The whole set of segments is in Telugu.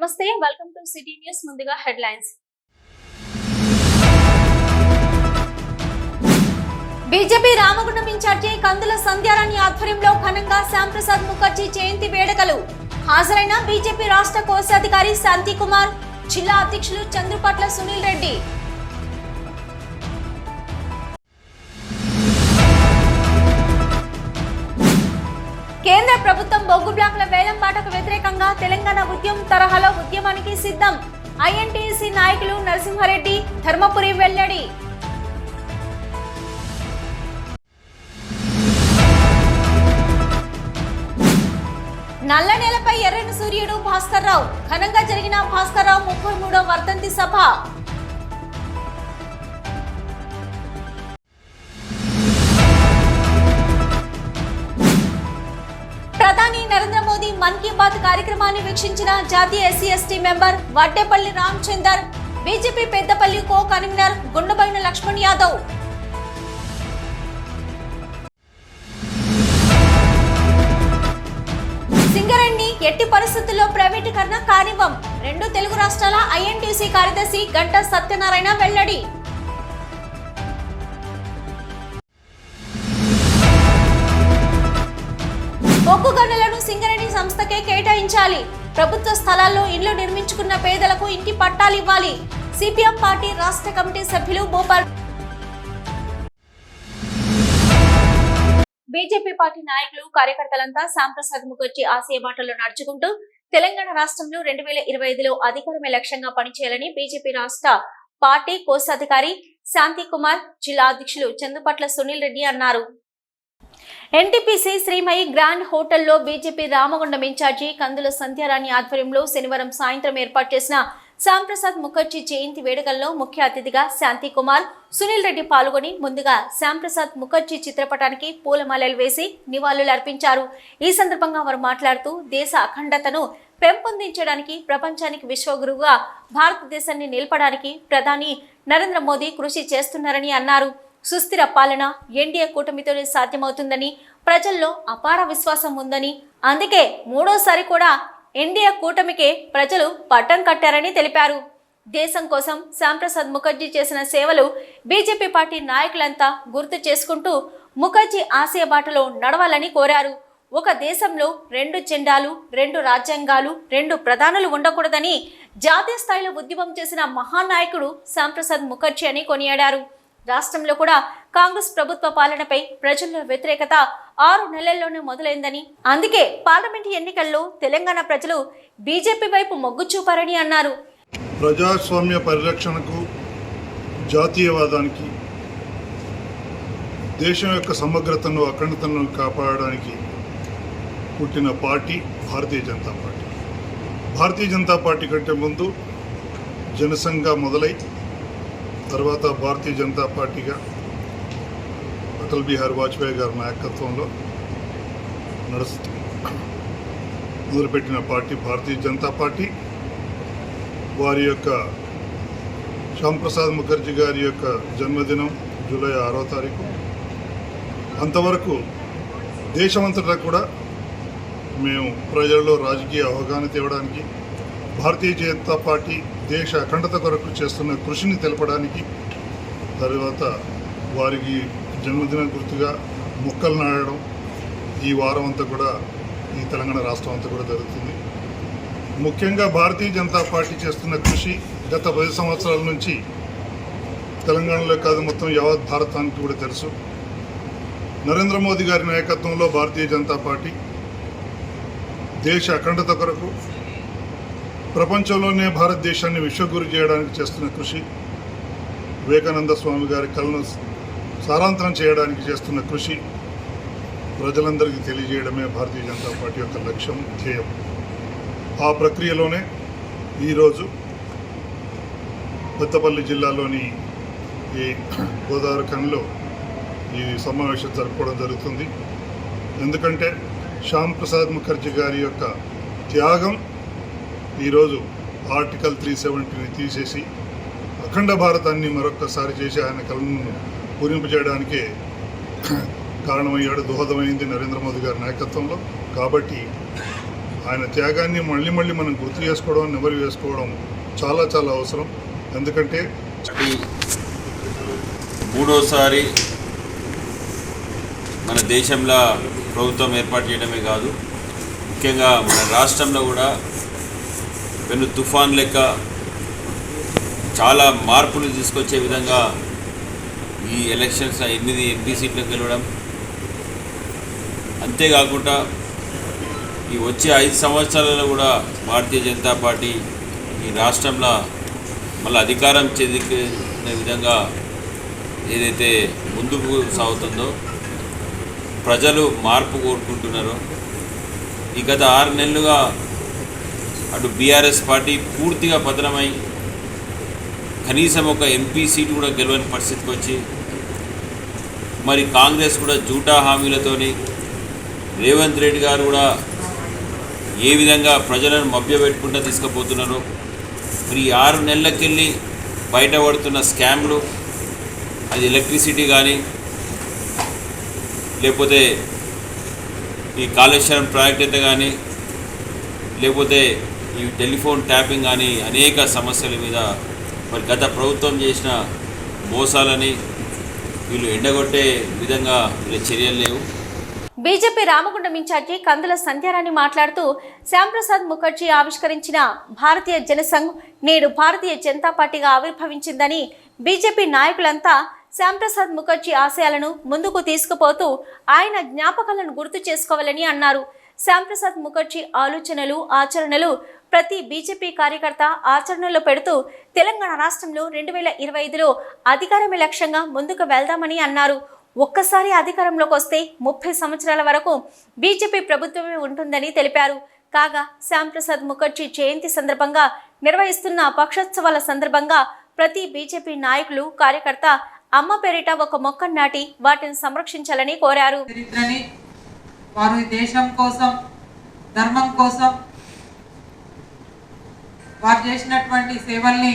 నమస్తే, వెల్కమ్ టు సిటీ న్యూస్. ముందుగా హెడ్లైన్స్. బీజేపీ రామగుండం ఇన్ఛార్జి కందుల సంధ్యారాణి ఆధ్వర్యంలో ఘనంగా శ్యాంప్రసాద్ ముఖర్జీ జయంతి వేడుకలు. హాజరైన బీజేపీ రాష్ట్ర కోశాధికారి శాంతి కుమార్, జిల్లా అధ్యక్షులు చంద్రపట్ల సునీల్ రెడ్డి. కేంద్ర ప్రభుత్వం బొగ్గు బ్లాకుల వేలం పాటకు వ్యతిరేకంగా తెలంగాణ ఉద్యమం తరహాలో ఉద్యమానికి సిద్ధం. ఐఎన్టీయూసీ నాయకులు నరసింహారెడ్డి, ధర్మపురి వెల్లడి. నల్ల నేలపై ఎర్రని సూర్యుడు భాస్కర్ రావు. ఘనంగా జరిగిన భాస్కర్ రావు 33వ వర్ధంతి సభ. ప్రధాని నరేంద్ర మోదీ మన్ కీ బాత్ కార్యక్రమాన్ని వీక్షించిన జాతీయ SC ST member Vaddepalli Ramachandar, BJP Peddapalli co convener Gundabaina Laxman Yadav. సింగరేణిని ఎట్టి పరిస్థితుల్లో ప్రైవేటీకరణ కానివ్వం. 2 తెలుగు రాష్ట్రాల ఐఎన్టీయూసీ కార్యదర్శి గంటా సత్యనారాయణ వెల్లడి. బొగ్గు గనులను సింగరేణి సంస్థకే కేటాయించాలి. ప్రభుత్వ స్థలాల్లో ఇండ్లు నిర్మించుకున్న పేదలకు ఇంటి పట్టాలు ఇవ్వాలి. సిపిఎం పార్టీ రాష్ట్ర కమిటీ సభ్యులు భూపాల్. బీజేపీ పార్టీ నాయకులు, కార్యకర్తలంతా శ్యాంప్రసాద్ ముఖర్జీ ఆశయ బాటలో నడుచుకుంటూ తెలంగాణ రాష్ట్రంలో 2025లో అధికారమే లక్ష్యంగా పనిచేయాలని బీజేపీ రాష్ట్ర పార్టీ కోశాధికారి శాంతి కుమార్, జిల్లా అధ్యక్షులు చంద్రపట్ల సునీల్ రెడ్డి అన్నారు. ఎన్టీపీసీ శ్రీమయి గ్రాండ్ హోటల్లో బీజేపీ రామగుండం ఇన్ఛార్జి కందుల సంధ్యారాణి ఆధ్వర్యంలో శనివారం సాయంత్రం ఏర్పాటు చేసిన శ్యాంప్రసాద్ ముఖర్జీ జయంతి వేడుకల్లో ముఖ్య అతిథిగా శాంతి కుమార్, సునీల్ రెడ్డి పాల్గొని ముందుగా శ్యాంప్రసాద్ ముఖర్జీ చిత్రపటానికి పూలమాలలు వేసి నివాళులర్పించారు. ఈ సందర్భంగా వారు మాట్లాడుతూ దేశ అఖండతను పెంపొందించడానికి, ప్రపంచానికి విశ్వగురువుగా భారతదేశాన్ని నిలపడానికి ప్రధాని నరేంద్ర మోదీ కృషి చేస్తున్నారని అన్నారు. సుస్థిర పాలన ఎన్డీఏ కూటమితోనే సాధ్యమవుతుందని, ప్రజల్లో అపార విశ్వాసం ఉందని, అందుకే 3వసారి కూడా ఎన్డీఏ కూటమికే ప్రజలు పట్టం కట్టారని తెలిపారు. దేశం కోసం శ్యాంప్రసాద్ ముఖర్జీ చేసిన సేవలు బీజేపీ పార్టీ నాయకులంతా గుర్తు చేసుకుంటూ ముఖర్జీ ఆశయ బాటలో నడవాలని కోరారు. ఒక దేశంలో 2 జెండాలు, 2 రాజ్యాంగాలు, 2 ప్రధానులు ఉండకూడదని జాతీయ స్థాయిలో ఉద్యమం చేసిన మహానాయకుడు శ్యాంప్రసాద్ ముఖర్జీ అని కొనియాడారు. రాష్ట్రంలో కూడా కాంగ్రెస్ ప్రభుత్వ పాలనపై ప్రజల్లో వ్యతిరేకత 6 నెలల్లోనే మొదలైందని, అందుకే పార్లమెంటు ఎన్నికల్లో తెలంగాణ ప్రజలు బీజేపీ వైపు మొగ్గు చూపారని అన్నారు. ప్రజాస్వామ్య పరిరక్షణకు, జాతీయవాదానికి, దేశం యొక్క సమగ్రతను, అఖండతను కాపాడడానికి పుట్టిన party Bharatiya Janata party. Bharatiya Janata party కంటే ముందు జనసంఘ మొదలై తర్వాత భారతీయ జనతా పార్టీగా అటల్ బిహారీ వాజ్పేయి గారి నాయకత్వంలో మొదలుపెట్టిన పార్టీ భారతీయ జనతా పార్టీ. వారి యొక్క శ్యాంప్రసాద్ ముఖర్జీ గారి యొక్క జన్మదినం జూలై 6వ తారీఖు. అంతవరకు దేశమంతటా కూడా మేము ప్రజల్లో రాజకీయ అవగాహన తేవడానికి, భారతీయ జనతా పార్టీ దేశ అఖండత కొరకు చేస్తున్న కృషిని తెలపడానికి, తర్వాత వారికి జన్మదిన గుర్తుగా మొక్కలు నాటడం ఈ వారం అంతా కూడా ఈ తెలంగాణ రాష్ట్రం అంతా కూడా జరుగుతుంది. ముఖ్యంగా భారతీయ జనతా పార్టీ చేస్తున్న కృషి గత 10 సంవత్సరాల నుంచి తెలంగాణలో కాదు మొత్తం యావత్ భారతానికి కూడా తెలుసు. నరేంద్ర మోదీ గారి నాయకత్వంలో భారతీయ జనతా పార్టీ దేశ అఖండత కొరకు, ప్రపంచంలోనే భారతదేశాన్ని విశ్వగురు చేయడానికి చేస్తున్న కృషి, వివేకానంద స్వామి గారి కళను సారాంతరం చేయడానికి చేస్తున్న కృషి ప్రజలందరికీ తెలియజేయడమే భారతీయ జనతా పార్టీ యొక్క లక్ష్యం, ధ్యేయం. ఆ ప్రక్రియలోనే ఈరోజు పెద్దపల్లి జిల్లాలోని ఈ గోదావరి ఖనిలో ఈ సమావేశం జరుపుకోవడం జరుగుతుంది. ఎందుకంటే శ్యాంప్రసాద్ ముఖర్జీ గారి యొక్క త్యాగం ఈరోజు ఆర్టికల్ 370ని తీసేసి అఖండ భారతాన్ని మరొక్కసారి చేసి ఆయన కళను పూరింపజేయడానికే కారణమయ్యాడు, దోహదమైంది నరేంద్ర మోదీ గారి నాయకత్వంలో. కాబట్టి ఆయన త్యాగాన్ని మళ్ళీ మళ్ళీ మనం గుర్తు చేసుకోవడం, నెమరు వేసుకోవడం చాలా చాలా అవసరం. ఎందుకంటే మూడోసారి మన దేశంలో ప్రభుత్వం ఏర్పాటు చేయడమే కాదు, ముఖ్యంగా మన రాష్ట్రంలో కూడా పెను తుఫాన్ లెక్క చాలా మార్పులు తీసుకొచ్చే విధంగా ఈ ఎలక్షన్స్ 8 ఎంపీ సీట్లకు గెలవడం, అంతేకాకుండా ఈ వచ్చే 5 సంవత్సరాలలో కూడా భారతీయ జనతా పార్టీ ఈ రాష్ట్రంలో మళ్ళీ అధికారం చేదిక్కునే విధంగా ఏదైతే ముందుకు సాగుతుందో, ప్రజలు మార్పు కోరుకుంటున్నారో, ఈ గత 6 నెలలుగా అటు బీఆర్ఎస్ పార్టీ పూర్తిగా పతనమై కనీసం ఒక ఎంపీ సీటు కూడా గెలవని పరిస్థితికి వచ్చి, మరి కాంగ్రెస్ కూడా జూటా హామీలతోని రేవంత్ రెడ్డి గారు కూడా ఏ విధంగా ప్రజలను మభ్యపెట్టుకుంటూ తీసుకుపోతున్నారో, మరి 6 నెలలకెళ్ళి బయటపడుతున్న స్కామ్లు, అది ఎలక్ట్రిసిటీ కానీ లేకపోతే ఈ కాళేశ్వరం ప్రాజెక్ట్ కానీ లేకపోతే ఈ టెలిఫోన్ ట్యాపింగ్ కానీ అనేక సమస్యల మీద మరి గత ప్రభుత్వం చేసిన మోసాలని వీళ్ళు ఎండగొట్టే విధంగా వీళ్ళ చర్యలు లేవు. బీజేపీ రామగుండం ఇన్ఛార్జి కందుల సంధ్యారాణి మాట్లాడుతూ శ్యాంప్రసాద్ ముఖర్జీ ఆవిష్కరించిన భారతీయ జనసంఘ్ నేడు భారతీయ జనతా పార్టీగా ఆవిర్భవించిందని, బీజేపీ నాయకులంతా శ్యాంప్రసాద్ ముఖర్జీ ఆశయాలను ముందుకు తీసుకుపోతూ ఆయన జ్ఞాపకాలను గుర్తు చేసుకోవాలని అన్నారు. శ్యాంప్రసాద్ ముఖర్జీ ఆలోచనలు, ఆచరణలు ప్రతి బీజేపీ కార్యకర్త ఆచరణలో పెడుతూ తెలంగాణ రాష్ట్రంలో 2025లో అధికారమే లక్ష్యంగా ముందుకు వెళ్దామని అన్నారు. ఒక్కసారి అధికారంలోకి వస్తే 30 సంవత్సరాల వరకు బీజేపీ ప్రభుత్వమే ఉంటుందని తెలిపారు. కాగా శ్యాంప్రసాద్ ముఖర్జీ జయంతి సందర్భంగా నిర్వహిస్తున్న పక్షోత్సవాల సందర్భంగా ప్రతి బీజేపీ నాయకులు, కార్యకర్త అమ్మ పేరిట ఒక మొక్కను నాటి వాటిని సంరక్షించాలని కోరారు. వారు దేశం కోసం, ధర్మం కోసం వారు చేసినటువంటి సేవల్ని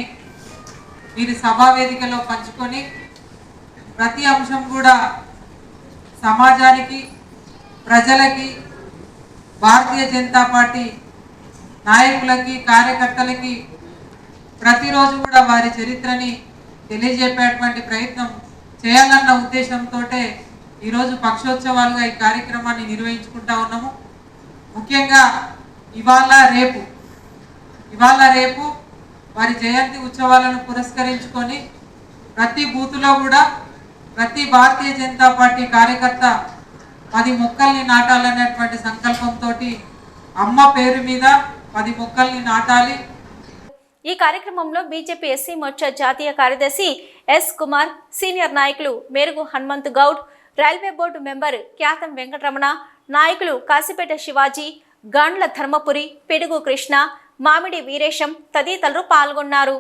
వీరి సభా వేదికలో పంచుకొని ప్రతి అంశం కూడా సమాజానికి, ప్రజలకి, భారతీయ జనతా పార్టీ నాయకులకి, కార్యకర్తలకి ప్రతిరోజు కూడా వారి చరిత్రని తెలియజెప్పేటువంటి ప్రయత్నం చేయాలన్న ఉద్దేశంతో ఈరోజు పక్షోత్సవాలుగా ఈ కార్యక్రమాన్ని నిర్వహించుకుంటా ఉన్నాము. ముఖ్యంగా ఇవాళ రేపు వారి జయంతి ఉత్సవాలను పురస్కరించుకొని ప్రతి బూతులో కూడా ప్రతి భారతీయ జనతా పార్టీ కార్యకర్త 10 మొక్కల్ని నాటాలనేటువంటి సంకల్పంతో అమ్మ పేరు మీద 10 మొక్కల్ని నాటాలి. ఈ కార్యక్రమంలో బీజేపీ ఎస్సీ మోర్చా జాతీయ కార్యదర్శి ఎస్ కుమార్, సీనియర్ నాయకులు Merugu Hanumanth Goud, railway board member Kyatham Venkataramana, నాయకులు కాశీపేట శివాజీ, గాండ్ల ధర్మపురి, పిడుగు కృష్ణ, మామిడి వీరేశం తదితరులు పాల్గొన్నారు.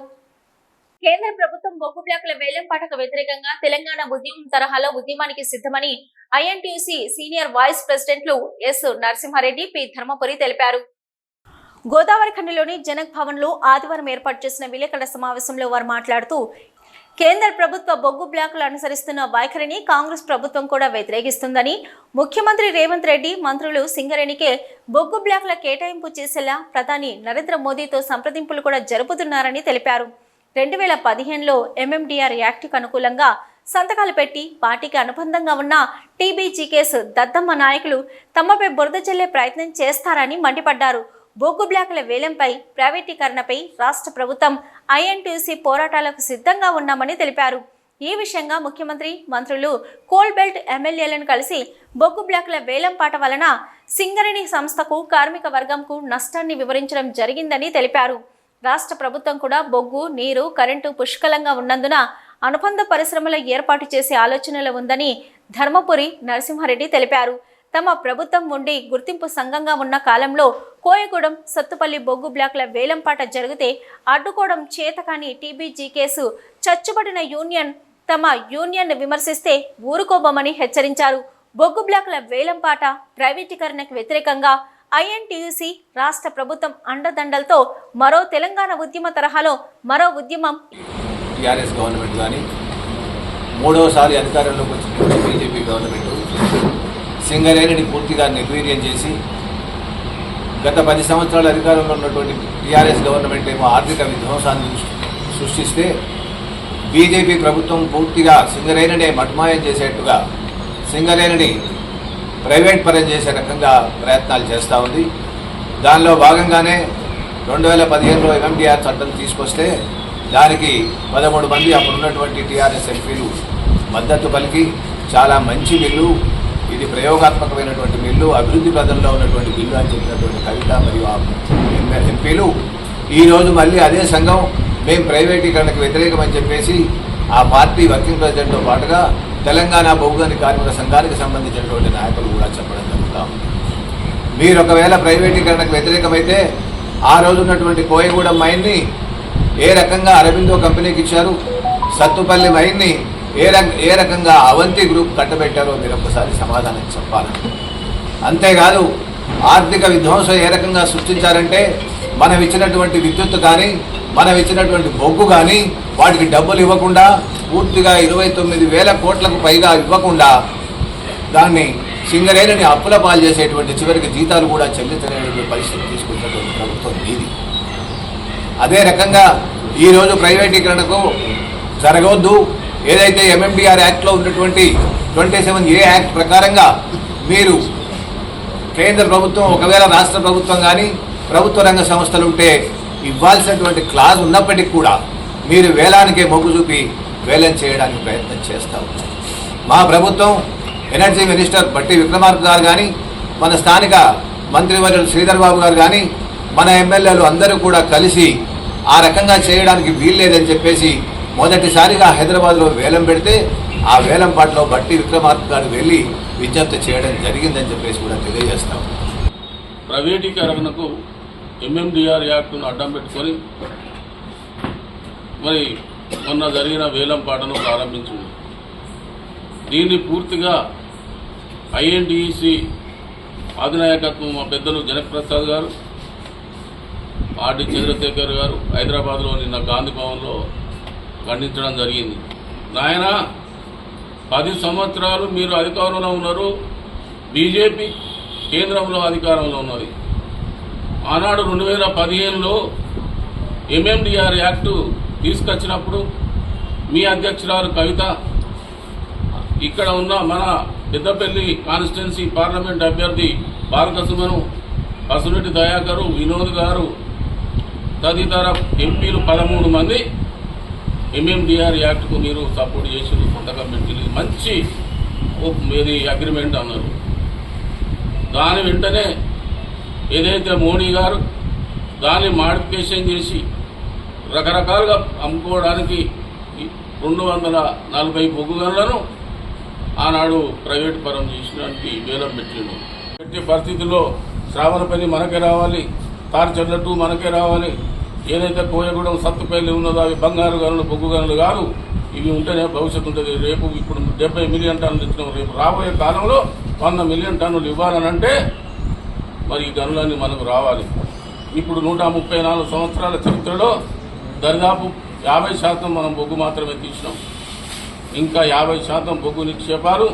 కేంద్ర ప్రభుత్వం బొగ్గు బ్లాకుల వేలంపాటకు వ్యతిరేకంగా తెలంగాణ ఉద్యమం తరహాలో ఉద్యమానికి సిద్ధమని ఐఎన్టీయూసీ సీనియర్ వైస్ ప్రెసిడెంట్లు ఎస్ నరసింహారెడ్డి, పి ధర్మపురి తెలిపారు. గోదావరి ఖండిలోని జనక్ భవన్ లో ఆదివారం ఏర్పాటు చేసిన విలేకరుల సమావేశంలో వారు మాట్లాడుతూ కేంద్ర ప్రభుత్వ బొగ్గు బ్లాకులు అనుసరిస్తున్న వైఖరిని కాంగ్రెస్ ప్రభుత్వం కూడా వ్యతిరేకిస్తుందని, ముఖ్యమంత్రి రేవంత్ రెడ్డి మంత్రులు సింగరేణికే బొగ్గు బ్లాకుల కేటాయింపు చేసేలా ప్రధాని నరేంద్ర మోదీతో సంప్రదింపులు కూడా జరుపుతున్నారని తెలిపారు. 2015లో ఎంఎండిఆర్ యాక్ట్కు అనుకూలంగా సంతకాలు పెట్టి పార్టీకి అనుబంధంగా ఉన్న టీబీజీకేఎస్ దద్దమ్మ నాయకులు తమపై బురద జల్లే ప్రయత్నం చేస్తారని మండిపడ్డారు. బొగ్గు బ్లాకుల వేలంపై, ప్రైవేటీకరణపై రాష్ట్ర ప్రభుత్వం, ఐఎన్టీయూసీ పోరాటాలకు సిద్ధంగా ఉన్నామని తెలిపారు. ఈ విషయంగా ముఖ్యమంత్రి, మంత్రులు కోల్ బెల్ట్ ఎమ్మెల్యేలను కలిసి బొగ్గు బ్లాకుల వేలంపాట వలన సింగరేణి సంస్థకు, కార్మిక వర్గంకు నష్టాన్ని వివరించడం జరిగిందని తెలిపారు. రాష్ట్ర ప్రభుత్వం కూడా బొగ్గు, నీరు, కరెంటు పుష్కలంగా ఉన్నందున అనుబంధ పరిశ్రమల ఏర్పాటు చేసే ఆలోచనలో ఉందని ధర్మపురి నరసింహారెడ్డి తెలిపారు. తమ ప్రభుత్వం ఉండి గుర్తింపు సంఘంగా ఉన్న కాలంలో కోయగూడెం, సత్తుపల్లి బొగ్గు బ్లాకుల వేలంపాట జరిగితే అడ్డుకోవడం చేతకాని టీబీజీకేఎస్ చచ్చుబడిన యూనియన్ తమ యూనియన్ విమర్శిస్తే ఊరుకోబోమని హెచ్చరించారు. బొగ్గు బ్లాకుల వేలంపాట, ప్రైవేటీకరణకు వ్యతిరేకంగా ఐఎన్టీయూసీ రాష్ట్ర ప్రభుత్వం అండదండలతో మరో తెలంగాణ ఉద్యమ తరహాలో మరో ఉద్యమం టీఆర్ఎస్ గవర్నమెంట్ కానీ మూడవసారి అధికారంలోకి వచ్చిన బీజేపీ గవర్నమెంట్ సింగరేణిని పూర్తిగా నిర్వీర్యం చేసి గత 10 సంవత్సరాల అధికారంలో ఉన్నటువంటి టీఆర్ఎస్ గవర్నమెంట్ ఏమో ఆర్థిక విధ్వంసాన్ని సృష్టిస్తే బీజేపీ ప్రభుత్వం పూర్తిగా సింగరేణిని మటుమాయం చేసేట్టుగా సింగరేణిని ప్రైవేట్ పరం చేసే రకంగా ప్రయత్నాలు చేస్తూ ఉంది. దానిలో భాగంగానే 2015లో ఎంఎండిఆర్ చట్టం తీసుకొస్తే దానికి 13 మంది అప్పుడున్నటువంటి టీఆర్ఎస్ ఎంపీలు మద్దతు పలికి చాలా మంచి బిల్లు, ఇది ప్రయోగాత్మకమైనటువంటి బిల్లు, అభివృద్ధి పదంలో ఉన్నటువంటి బిల్లు అని చెప్పినటువంటి కవిత మరియు ఎంపీలు ఈరోజు మళ్ళీ అదే సంఘం మేము ప్రైవేటీకరణకు వ్యతిరేకమని చెప్పేసి ఆ పార్టీ వర్కింగ్ ప్రెసిడెంట్తో పాటుగా తెలంగాణ బహుగని కార్మిక సంఘానికి సంబంధించినటువంటి నాయకులు కూడా చెప్పడం జరుగుతాం. మీరు ఒకవేళ ప్రైవేటీకరణకు వ్యతిరేకమైతే ఆ రోజు ఉన్నటువంటి కోయగూడెం మైన్ని ఏ రకంగా అరబిందో కంపెనీకి ఇచ్చారు, సత్తుపల్లి మైన్ని ఏ రకంగా అవంతి గ్రూప్ కట్టబెట్టారో మీరు ఒక్కసారి సమాధానం చెప్పాలి. అంతేకాదు ఆర్థిక విధ్వంసం ఏ రకంగా సృష్టించారంటే మనం ఇచ్చినటువంటి విద్యుత్ కానీ మనం ఇచ్చినటువంటి బొగ్గు కానీ వాటికి డబ్బులు ఇవ్వకుండా పూర్తిగా 29,000 కోట్లకు పైగా ఇవ్వకుండా దాన్ని సింగరేణిని అప్పుల పాలు చేసేటువంటి చివరికి జీతాలు కూడా చెల్లించలేని పరిస్థితి తీసుకున్నటువంటి ప్రభుత్వం ఇది. అదే రకంగా ఈరోజు ప్రైవేటీకరణకు జరగవద్దు, ఏదైతే ఎంఎండిఆర్ యాక్ట్లో ఉన్నటువంటి 27A యాక్ట్ ప్రకారంగా మీరు కేంద్ర ప్రభుత్వం ఒకవేళ రాష్ట్ర ప్రభుత్వం కానీ ప్రభుత్వ రంగ సంస్థలు ఉంటే ఇవ్వాల్సినటువంటి క్లాజ్ ఉన్నప్పటికీ కూడా మీరు వేలానికే మొగ్గు చూపి వేలం చేయడానికి ప్రయత్నం చేస్తాం. మా ప్రభుత్వం ఎనర్జీ మినిస్టర్ బట్టి విక్రమార్క గారు కానీ మన స్థానిక మంత్రివర్యులు శ్రీధర్ బాబు గారు కానీ మన ఎమ్మెల్యేలు అందరూ కూడా కలిసి ఆ రకంగా చేయడానికి వీల్లేదని చెప్పేసి మొదటిసారిగా హైదరాబాద్లో వేలం పెడితే ఆ వేలం పాటలో బట్టి విక్రమార్క గారు వెళ్ళి విజ్ఞప్తి చేయడం జరిగిందని చెప్పేసి కూడా తెలియజేస్తాం. ప్రైవేటీకరణకు ఎంఎండిఆర్ యాక్ట్ను అడ్డం పెట్టుకొని మరి మొన్న జరిగిన వేలం పాటను ప్రారంభించింది. దీన్ని పూర్తిగా ఐఎన్టీయూసీ అధినాయకత్వం మా పెద్దలు జనప్రసాద్ గారు, ఆర్డి చంద్రశేఖర్ గారు హైదరాబాద్లో నిన్న గాంధీ భవన్లో ఖండించడం జరిగింది. నాయన 10 సంవత్సరాలు మీరు అధికారంలో ఉన్నారు, బీజేపీ కేంద్రంలో అధికారంలో ఉన్నది. ఆనాడు 2015లో ఎంఎండిఆర్ యాక్టు తీసుకొచ్చినప్పుడు మీ అధ్యక్షురాలు కవిత, ఇక్కడ ఉన్న మన పెద్దపల్లి కాన్స్టిట్యున్సీ పార్లమెంట్ అభ్యర్థి బాలకసుమను, పసునెట్టి దయాకరు, వినోద్ గారు తదితర ఎంపీలు 13 మంది ఎంఎండిఆర్ యాక్ట్కు మీరు సపోర్ట్ చేసి సంతకం పెట్టింది. మంచి ఇది అగ్రిమెంట్ అన్నారు. దాని వెంటనే ఏదైతే మోడీ గారు దాన్ని మాడిఫికేషన్ చేసి రకరకాలుగా అమ్ముకోవడానికి 240 బొగ్గు గనులను ఆనాడు ప్రైవేట్ పరం చేసినానికి వేలం పెట్టిండు. పెట్టే పరిస్థితుల్లో శ్రావణపల్లి మనకే రావాలి, తారచెర్ల మనకే రావాలి, ఏదైతే కోయగూడెం సత్తుపల్లి ఉన్నదో అవి బంగారు గనులు బొగ్గు గనులు కాదు. ఇవి ఉంటేనే భవిష్యత్తు ఉంటుంది. రేపు ఇప్పుడు 70 మిలియన్ టన్నులు ఇచ్చినాం, రేపు రాబోయే కాలంలో 100 మిలియన్ టన్నులు ఇవ్వాలనంటే మరి ఈ గనులన్నీ మనకు రావాలి. ఇప్పుడు 134 సంవత్సరాల చరిత్రలో దరిదాపు 50% మనం బొగ్గు మాత్రమే తీసినాం. ఇంకా 50% బొగ్గు నిక్షేపాలు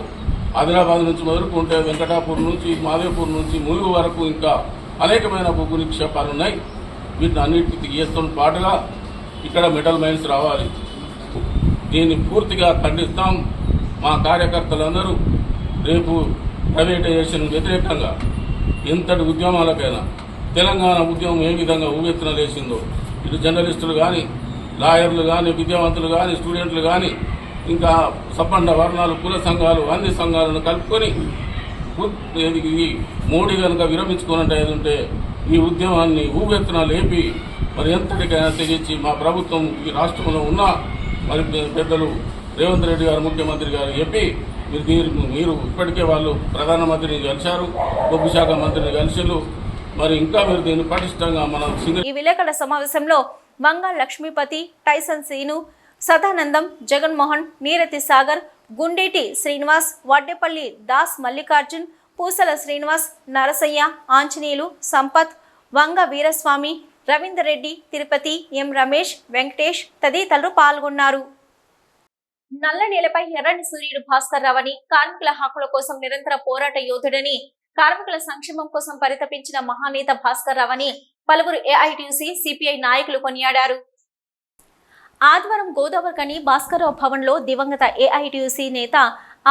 ఆదిలాబాద్ నుంచి మొదలుకుంటే వెంకటాపూర్ నుంచి మాదేపూర్ నుంచి ములుగు వరకు ఇంకా అనేకమైన బొగ్గు నిక్షేపాలు ఉన్నాయి. వీటిని అన్నింటికి తీయేస్తున్న పాటుగా ఇక్కడ మెటల్ మైన్స్ రావాలి. దీన్ని పూర్తిగా ఖండిస్తాం. మా కార్యకర్తలందరూ రేపు ప్రైవేటైజేషన్ వ్యతిరేకంగా ఎంతటి ఉద్యమాలకైనా తెలంగాణ ఉద్యమం ఏ విధంగా ఊవెత్తున లేచిందో ఇటు జర్నలిస్టులు కానీ, లాయర్లు కానీ, విద్యావంతులు కానీ, స్టూడెంట్లు కానీ, ఇంకా సబ్బండ వర్ణాలు, కుల సంఘాలు, అన్ని సంఘాలను కలుపుకొని ఇది మోడీ కనుక విరమించుకున్నట్టు ఉంటే ఈ ఉద్యమాన్ని ఊవెత్తున లేపి మరి ఎంతటికైనా తెగించి మా ప్రభుత్వం ఈ రాష్ట్రంలో ఉన్న మరి పెద్దలు రేవంత్ రెడ్డి గారు ముఖ్యమంత్రి గారు చెప్పి మీరు ఇప్పటికే వాళ్ళు ప్రధానమంత్రిని కలిశారు, బొగ్గు శాఖ మంత్రిని కలిసారు, మరి ఇంకా మీరు దీన్ని పటిష్టంగా మనం ఈ విలేకరుల సమావేశంలో మంగా లక్ష్మీపతి, టైసన్ సీను, సదానందం, జగన్మోహన్, నీరతి సాగర్, గుండేటి శ్రీనివాస్, వడ్డేపల్లి దాస్ మల్లికార్జున్, పూసల శ్రీనివాస్, నరసయ్య, ఆంజనేయులు, సంపత్, వంగ వీరస్వామి, రవీందర్ రెడ్డి, తిరుపతి, ఎం రమేష్, వెంకటేష్ తదితరులు పాల్గొన్నారు. నల్ల నేలపై ఎర్రని సూర్యుడు భాస్కర్ రావని, కార్మికుల హక్కుల కోసం నిరంతర పోరాట యోధుడని కార్మికుల సంక్షేమం కోసం పరితపించిన మహానేత భాస్కర్ రావు అని పలువురు ఏఐటీయూసీ సిపిఐ నాయకులు కొనియాడారు. ఆదివారం గోదావరికని భాస్కర్రావు భవన్లో దివంగత ఏఐటీయూసీ నేత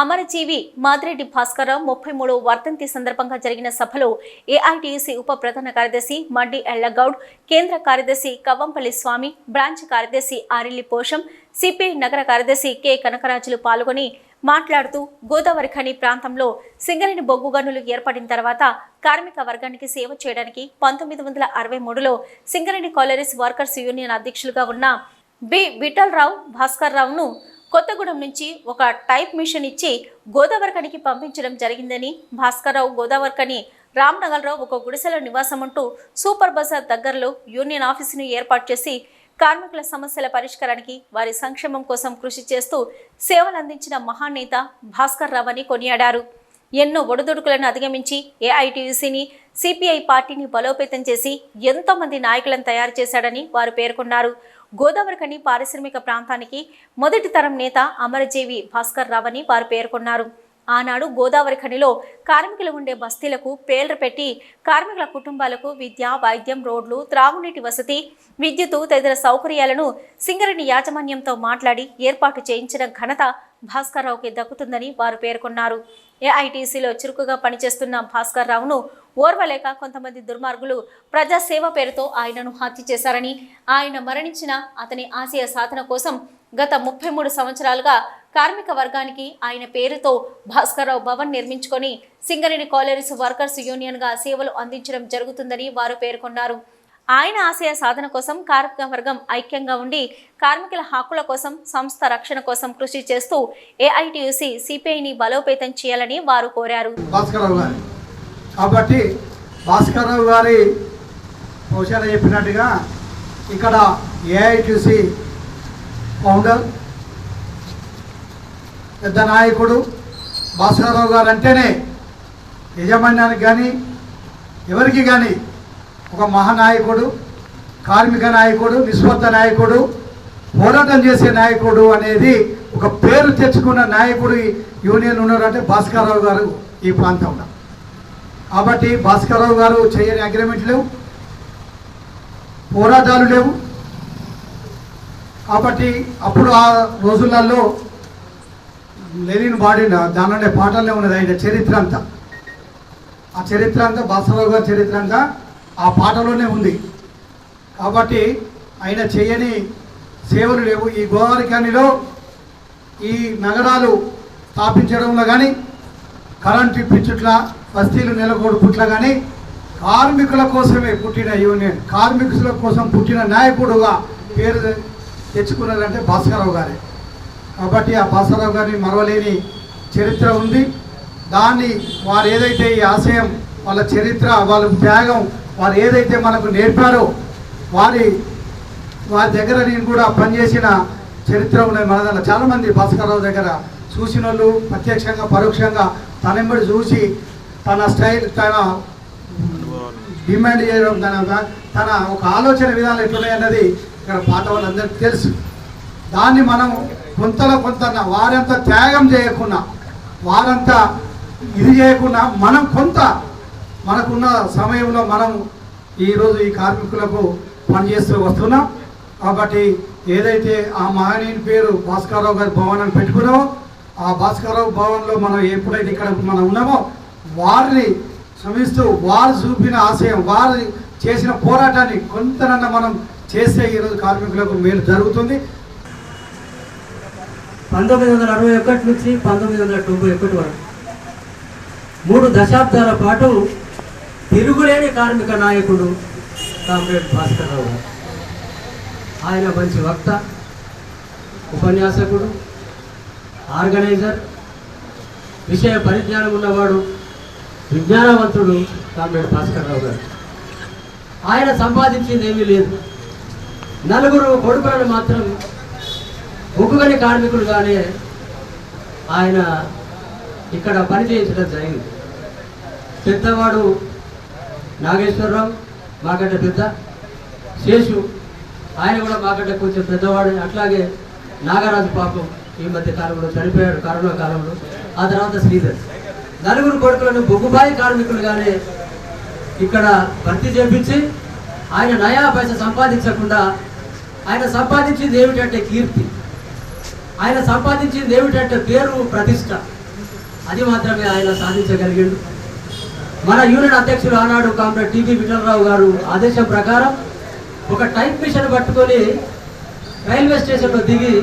అమరజీవి మాదిరెడ్డి భాస్కర్రావు 33వ వర్ధంతి సందర్భంగా జరిగిన సభలో ఏఐటీయూసీ ఉప ప్రధాన కార్యదర్శి మడ్డి ఎళ్లగౌడ్, కేంద్ర కార్యదర్శి కవ్వంపల్లి స్వామి, బ్రాంచ్ కార్యదర్శి ఆరిల్లి పోషం, సిపిఐ నగర కార్యదర్శి కె కనకరాజులు పాల్గొని మాట్లాడుతూ గోదావరిఖని ప్రాంతంలో సింగరేణి బొగ్గు గనులు ఏర్పడిన తర్వాత కార్మిక వర్గానికి సేవ చేయడానికి 1963లో సింగరేణి కాలరీస్ వర్కర్స్ యూనియన్ అధ్యక్షులుగా ఉన్న బి విఠలరావు భాస్కర్ రావును కొత్తగూడెం నుంచి ఒక టైప్ మిషన్ ఇచ్చి గోదావరిఖనికి పంపించడం జరిగిందని, భాస్కర్ రావు గోదావరిఖని రామ్నగర్లో ఒక గుడిసెలో నివాసం ఉంటూ సూపర్ బజార్ దగ్గరలో యూనియన్ ఆఫీసును ఏర్పాటు చేసి కార్మికుల సమస్యల పరిష్కారానికి వారి సంక్షేమం కోసం కృషి చేస్తూ సేవలు అందించిన మహానేత భాస్కర్ రావు అని కొనియాడారు. ఎన్నో ఒడిదుడుకులను అధిగమించి ఏఐటీయూసీని సిపిఐ పార్టీని బలోపేతం చేసి ఎంతో మంది నాయకులను తయారు చేశాడని వారు పేర్కొన్నారు. గోదావరిఖని పారిశ్రామిక ప్రాంతానికి మొదటి తరం నేత అమరజీవి భాస్కర్ రావు అని వారు పేర్కొన్నారు. ఆనాడు గోదావరిఖనిలో కార్మికులు ఉండే బస్తీలకు పేర్లు పెట్టి కార్మికుల కుటుంబాలకు విద్య, వైద్యం, రోడ్లు, త్రాగునీటి వసతి, విద్యుత్తు తదితర సౌకర్యాలను సింగరేణి యాజమాన్యంతో మాట్లాడి ఏర్పాటు చేయించిన ఘనత భాస్కర్ రావుకి దక్కుతుందని వారు పేర్కొన్నారు. ఏఐటీసీలో చురుకుగా పనిచేస్తున్న భాస్కర్ రావును ఓర్వలేక కొంతమంది దుర్మార్గులు ప్రజాసేవ పేరుతో ఆయనను హత్య చేశారని, ఆయన మరణించిన అతని ఆశయ సాధన కోసం గత 33 సంవత్సరాలుగా కార్మిక వర్గానికి ఆయన పేరుతో భాస్కర్ రావు భవన్ నిర్మించుకొని సింగరేణి కాలరీస్ వర్కర్స్ యూనియన్ గా సేవలు అందించడం జరుగుతుందని వారు పేర్కొన్నారు. ఆయన ఆశయ సాధన కోసం కార్మిక వర్గం ఐక్యంగా ఉండి కార్మికుల హక్కుల కోసం, సంస్థ రక్షణ కోసం కృషి చేస్తూ ఏఐటీయూసీ సిపిఐని బలోపేతం చేయాలని వారు కోరారు. కాబట్టి భాస్కర్ రావు గారి భవిష్యత్ చెప్పినట్టుగా ఇక్కడ ఏఐటీయూసీ ఫౌండర్, పెద్ద నాయకుడు భాస్కర్ రావు గారు అంటేనే యజమాన్యానికి కానీ ఎవరికి కానీ ఒక మహానాయకుడు, కార్మిక నాయకుడు, నిస్వార్థ నాయకుడు, పోరాటం చేసే నాయకుడు అనేది ఒక పేరు తెచ్చుకున్న నాయకుడు యూనియన్ ఉన్నారంటే భాస్కర్ రావు గారు ఈ ప్రాంతంలో. కాబట్టి భాస్కర్ రావు గారు చేయని అగ్రిమెంట్ లేవు, పోరాటాలు లేవు. కాబట్టి అప్పుడు ఆ రోజులలో లెనిన్ బాడీ దానిలోనే పాటలనే ఉన్నది ఆయన చరిత్ర అంతా. ఆ చరిత్ర అంతా భాస్కర్ రావు గారి చరిత్ర అంతా ఆ పాటలోనే ఉంది. కాబట్టి ఆయన చేయని సేవలు లేవు. ఈ గోదావరిఖనిలో ఈ నగరాలు స్థాపించడంలో కానీ, కరెంటు పిచ్చుట్ల, బస్తీలు నెలకొల్పుట్ల కానీ కార్మికుల కోసమే పుట్టిన యూనియన్, కార్మికుల కోసం పుట్టిన నాయకుడుగా పేరు తెచ్చుకున్నదంటే భాస్కర్ రావు గారే. కాబట్టి ఆ భాస్కర్ రావు గారిని మరవలేని చరిత్ర ఉంది. దాన్ని వారు ఏదైతే ఈ ఆశయం, వాళ్ళ చరిత్ర, వాళ్ళ త్యాగం, వారు ఏదైతే మనకు నేర్పారో వారి దగ్గర నేను కూడా పనిచేసిన చరిత్ర ఉన్నది. మన దగ్గర చాలామంది భాస్కర్ రావు దగ్గర చూసిన వాళ్ళు ప్రత్యక్షంగా పరోక్షంగా తనెంబడి చూసి తన స్టైల్, తన డిమాండ్ చేయడం, తన ఒక ఆలోచన విధానం ఎట్లున్నాయన్నది ఇక్కడ పాత వాళ్ళందరికీ తెలుసు. దాన్ని మనం కొంతలో కొంత వారంతా త్యాగం చేయకుండా, వారంతా ఇది చేయకుండా మనం కొంత మనకున్న సమయంలో మనం ఈరోజు ఈ కార్మికులకు పనిచేస్తూ వస్తున్నాం. కాబట్టి ఏదైతే ఆ మహనీయుని పేరు భాస్కర్ రావు గారి భవన్ అని పెట్టుకున్నామో, ఆ భాస్కర్ రావు భవన్లో మనం ఎప్పుడైతే ఇక్కడ మనం ఉన్నామో వారిని శ్రమిస్తూ వారు చూపిన ఆశయం, వారు చేసిన పోరాటాన్ని కొంతనన్నా మనం చేస్తే ఈరోజు కార్మికులకు మేలు జరుగుతుంది. 1961 నుంచి 1991 వరకు 3 దశాబ్దాల పాటు తిరుగులేని కార్మిక నాయకుడు కామ్రేడ్ భాస్కర్ రావు గారు. ఆయన మంచి వక్త, ఉపన్యాసకుడు, ఆర్గనైజర్, విషయ పరిజ్ఞానం ఉన్నవాడు, విజ్ఞానవంతుడు కామ్రేడ్ భాస్కర్ రావు గారు. ఆయన సంపాదించింది ఏమీ లేదు. 4 కొడుకులను మాత్రం ఉక్కుగని కార్మికులుగానే ఆయన ఇక్కడ పనిచేయించడం జరిగింది. పెద్దవాడు నాగేశ్వరరావు మాకంటే పెద్ద, శేషు ఆయన కూడా మాకంటే కొంచెం పెద్దవాడు. అట్లాగే నాగరాజు పాపం ఈ మధ్య కాలంలో చనిపోయాడు, కరోనా కాలంలో. ఆ తర్వాత శ్రీధర్. నలుగురు కొడుకులను బొగ్గుబాయి కార్మికులుగానే ఇక్కడ భర్తీ చేపించి ఆయన నయా పైస సంపాదించకుండా ఆయన సంపాదించింది ఏమిటంటే కీర్తి, ఆయన సంపాదించింది ఏమిటంటే పేరు, ప్రతిష్ట. అది మాత్రమే ఆయన సాధించగలిగాడు. మన యూనియన్ అధ్యక్షులు ఆనాడు కామ్రేడ్ టీబీ విఠలరావు గారు ఆదేశం ప్రకారం ఒక టైప్ మిషన్ పట్టుకొని రైల్వే స్టేషన్లో దిగి